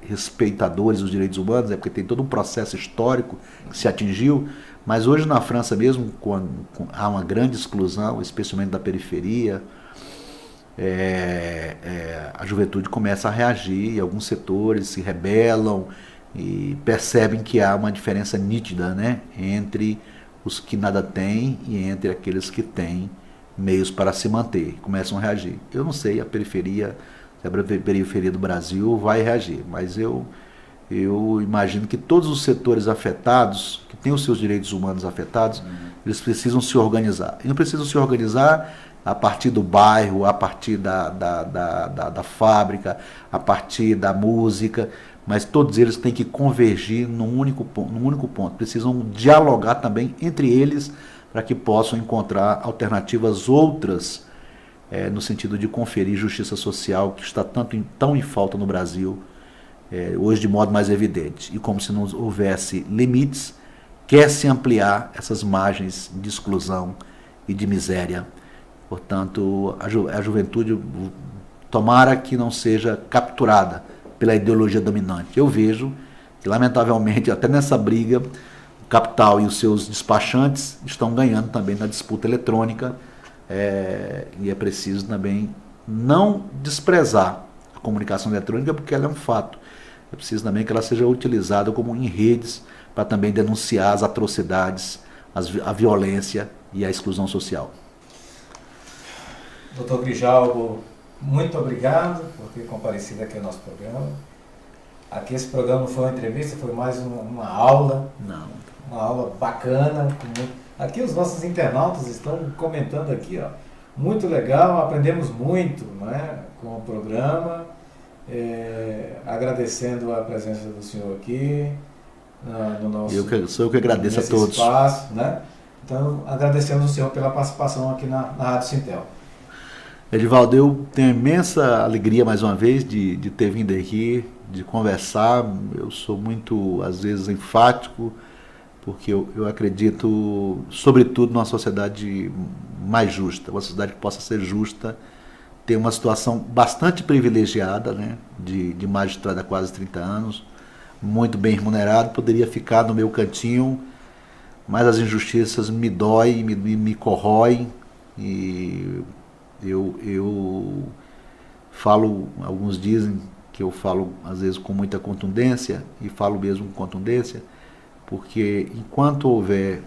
respeitadores dos direitos humanos, porque tem todo um processo histórico que se atingiu, mas hoje na França mesmo, quando há uma grande exclusão, especialmente da periferia, a juventude começa a reagir, e alguns setores se rebelam e percebem que há uma diferença nítida, né, entre os que nada têm e entre aqueles que têm meios para se manter, começam a reagir. Eu não sei, a periferia do Brasil vai reagir, mas eu imagino que todos os setores afetados, que têm os seus direitos humanos afetados, eles precisam se organizar. Eles precisam se organizar a partir do bairro, a partir da fábrica, a partir da música, mas todos eles têm que convergir num único ponto. Precisam dialogar também entre eles para que possam encontrar alternativas outras, no sentido de conferir justiça social, que está tão em falta no Brasil, hoje de modo mais evidente. E como se não houvesse limites, quer-se ampliar essas margens de exclusão e de miséria. Portanto, a juventude, tomara que não seja capturada pela ideologia dominante. Eu vejo que, lamentavelmente, até nessa briga, o capital e os seus despachantes estão ganhando também na disputa eletrônica, e é preciso também não desprezar a comunicação eletrônica, porque ela é um fato. É preciso também que ela seja utilizada como em redes para também denunciar as atrocidades, a violência e a exclusão social. Doutor Grijalbo, muito obrigado por ter comparecido aqui ao nosso programa. Aqui esse programa não foi uma entrevista, foi mais uma aula. Não. Uma aula bacana. Aqui os nossos internautas estão comentando aqui, ó. Muito legal, aprendemos muito, né, com o programa. Agradecendo a presença do senhor aqui no nosso sou eu que agradeço a todos. Espaço, né? Então, agradecemos o senhor pela participação aqui na Rádio Sintel. Edivaldo, eu tenho imensa alegria mais uma vez de ter vindo aqui, de conversar. Eu sou muito, às vezes, enfático, porque eu acredito, sobretudo, numa sociedade mais justa, uma sociedade que possa ser justa, ter uma situação bastante privilegiada, né, de magistrado há quase 30 anos, muito bem remunerado, poderia ficar no meu cantinho, mas as injustiças me doem, me corroem, e eu falo, alguns dizem que eu falo às vezes com muita contundência, e falo mesmo com contundência, porque enquanto houver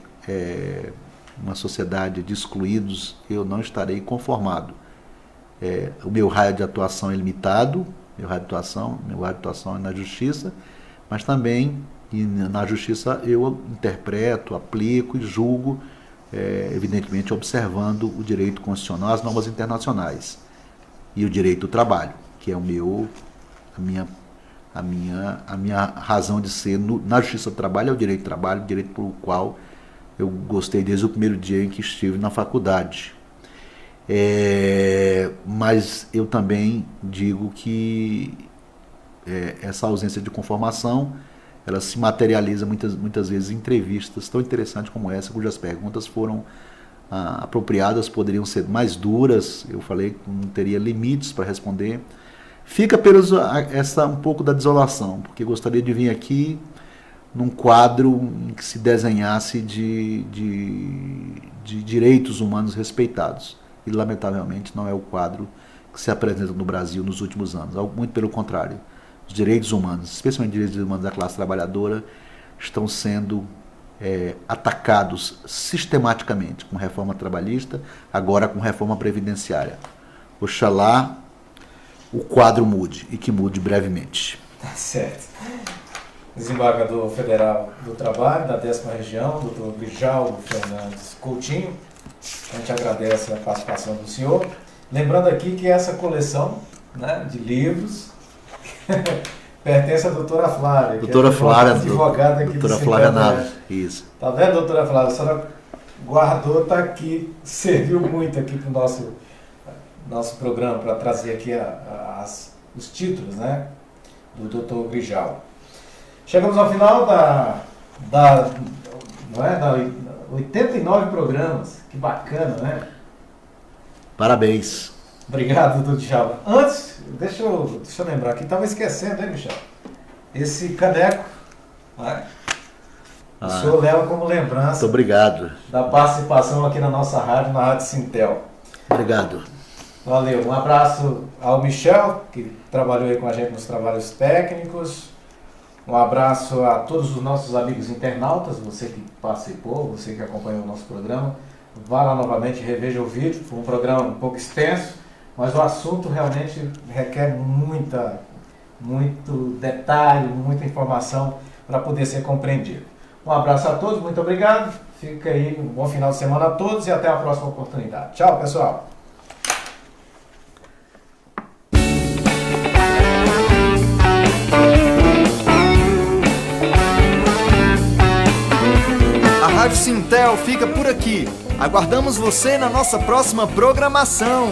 uma sociedade de excluídos, eu não estarei conformado. O meu raio de atuação é limitado, meu raio de atuação é na justiça, mas também na justiça eu interpreto, aplico e julgo, evidentemente observando o direito constitucional, as normas internacionais e o direito do trabalho, que é a minha razão de ser na justiça do trabalho, é o direito do trabalho, o direito pelo qual eu gostei desde o primeiro dia em que estive na faculdade. Mas eu também digo que essa ausência de conformação, ela se materializa muitas vezes em entrevistas tão interessantes como essa, cujas perguntas foram apropriadas, poderiam ser mais duras. Eu falei que não teria limites para responder. Fica apenas um pouco da desolação, porque gostaria de vir aqui num quadro em que se desenhasse de direitos humanos respeitados. E, lamentavelmente, não é o quadro que se apresenta no Brasil nos últimos anos. Muito pelo contrário. Os direitos humanos, especialmente os direitos humanos da classe trabalhadora, estão sendo atacados sistematicamente, com reforma trabalhista, agora com reforma previdenciária. Oxalá o quadro mude, e que mude brevemente. Tá certo. Desembargador Federal do Trabalho, da 10ª Região, doutor Grijalbo Fernandes Coutinho, a gente agradece a participação do senhor. Lembrando aqui que essa coleção né, de livros. Pertence à doutora Flávia. Doutora Flávia, advogada aqui doutora do Flávia Sintel, Naves, isso. Tá vendo, doutora Flávia? A senhora guardou, tá aqui, serviu muito aqui para o nosso programa, para trazer aqui os títulos, né, do doutor Grijal. Chegamos ao final da 89 programas. Que bacana, né? Parabéns. Obrigado, doutor Djalma. Antes, deixa eu lembrar aqui, estava esquecendo, hein, Michel? Esse caneco, né? O senhor leva como lembrança. Muito obrigado. Da participação aqui na nossa rádio, na Rádio Sintel. Obrigado. Valeu. Um abraço ao Michel, que trabalhou aí com a gente nos trabalhos técnicos. Um abraço a todos os nossos amigos internautas, você que participou, você que acompanhou o nosso programa. Vá lá novamente, reveja o vídeo. Foi um programa um pouco extenso, mas o assunto realmente requer muito detalhe, muita informação para poder ser compreendido. Um abraço a todos, muito obrigado. Fica aí, um bom final de semana a todos e até a próxima oportunidade. Tchau, pessoal. A Rádio Sintel fica por aqui. Aguardamos você na nossa próxima programação.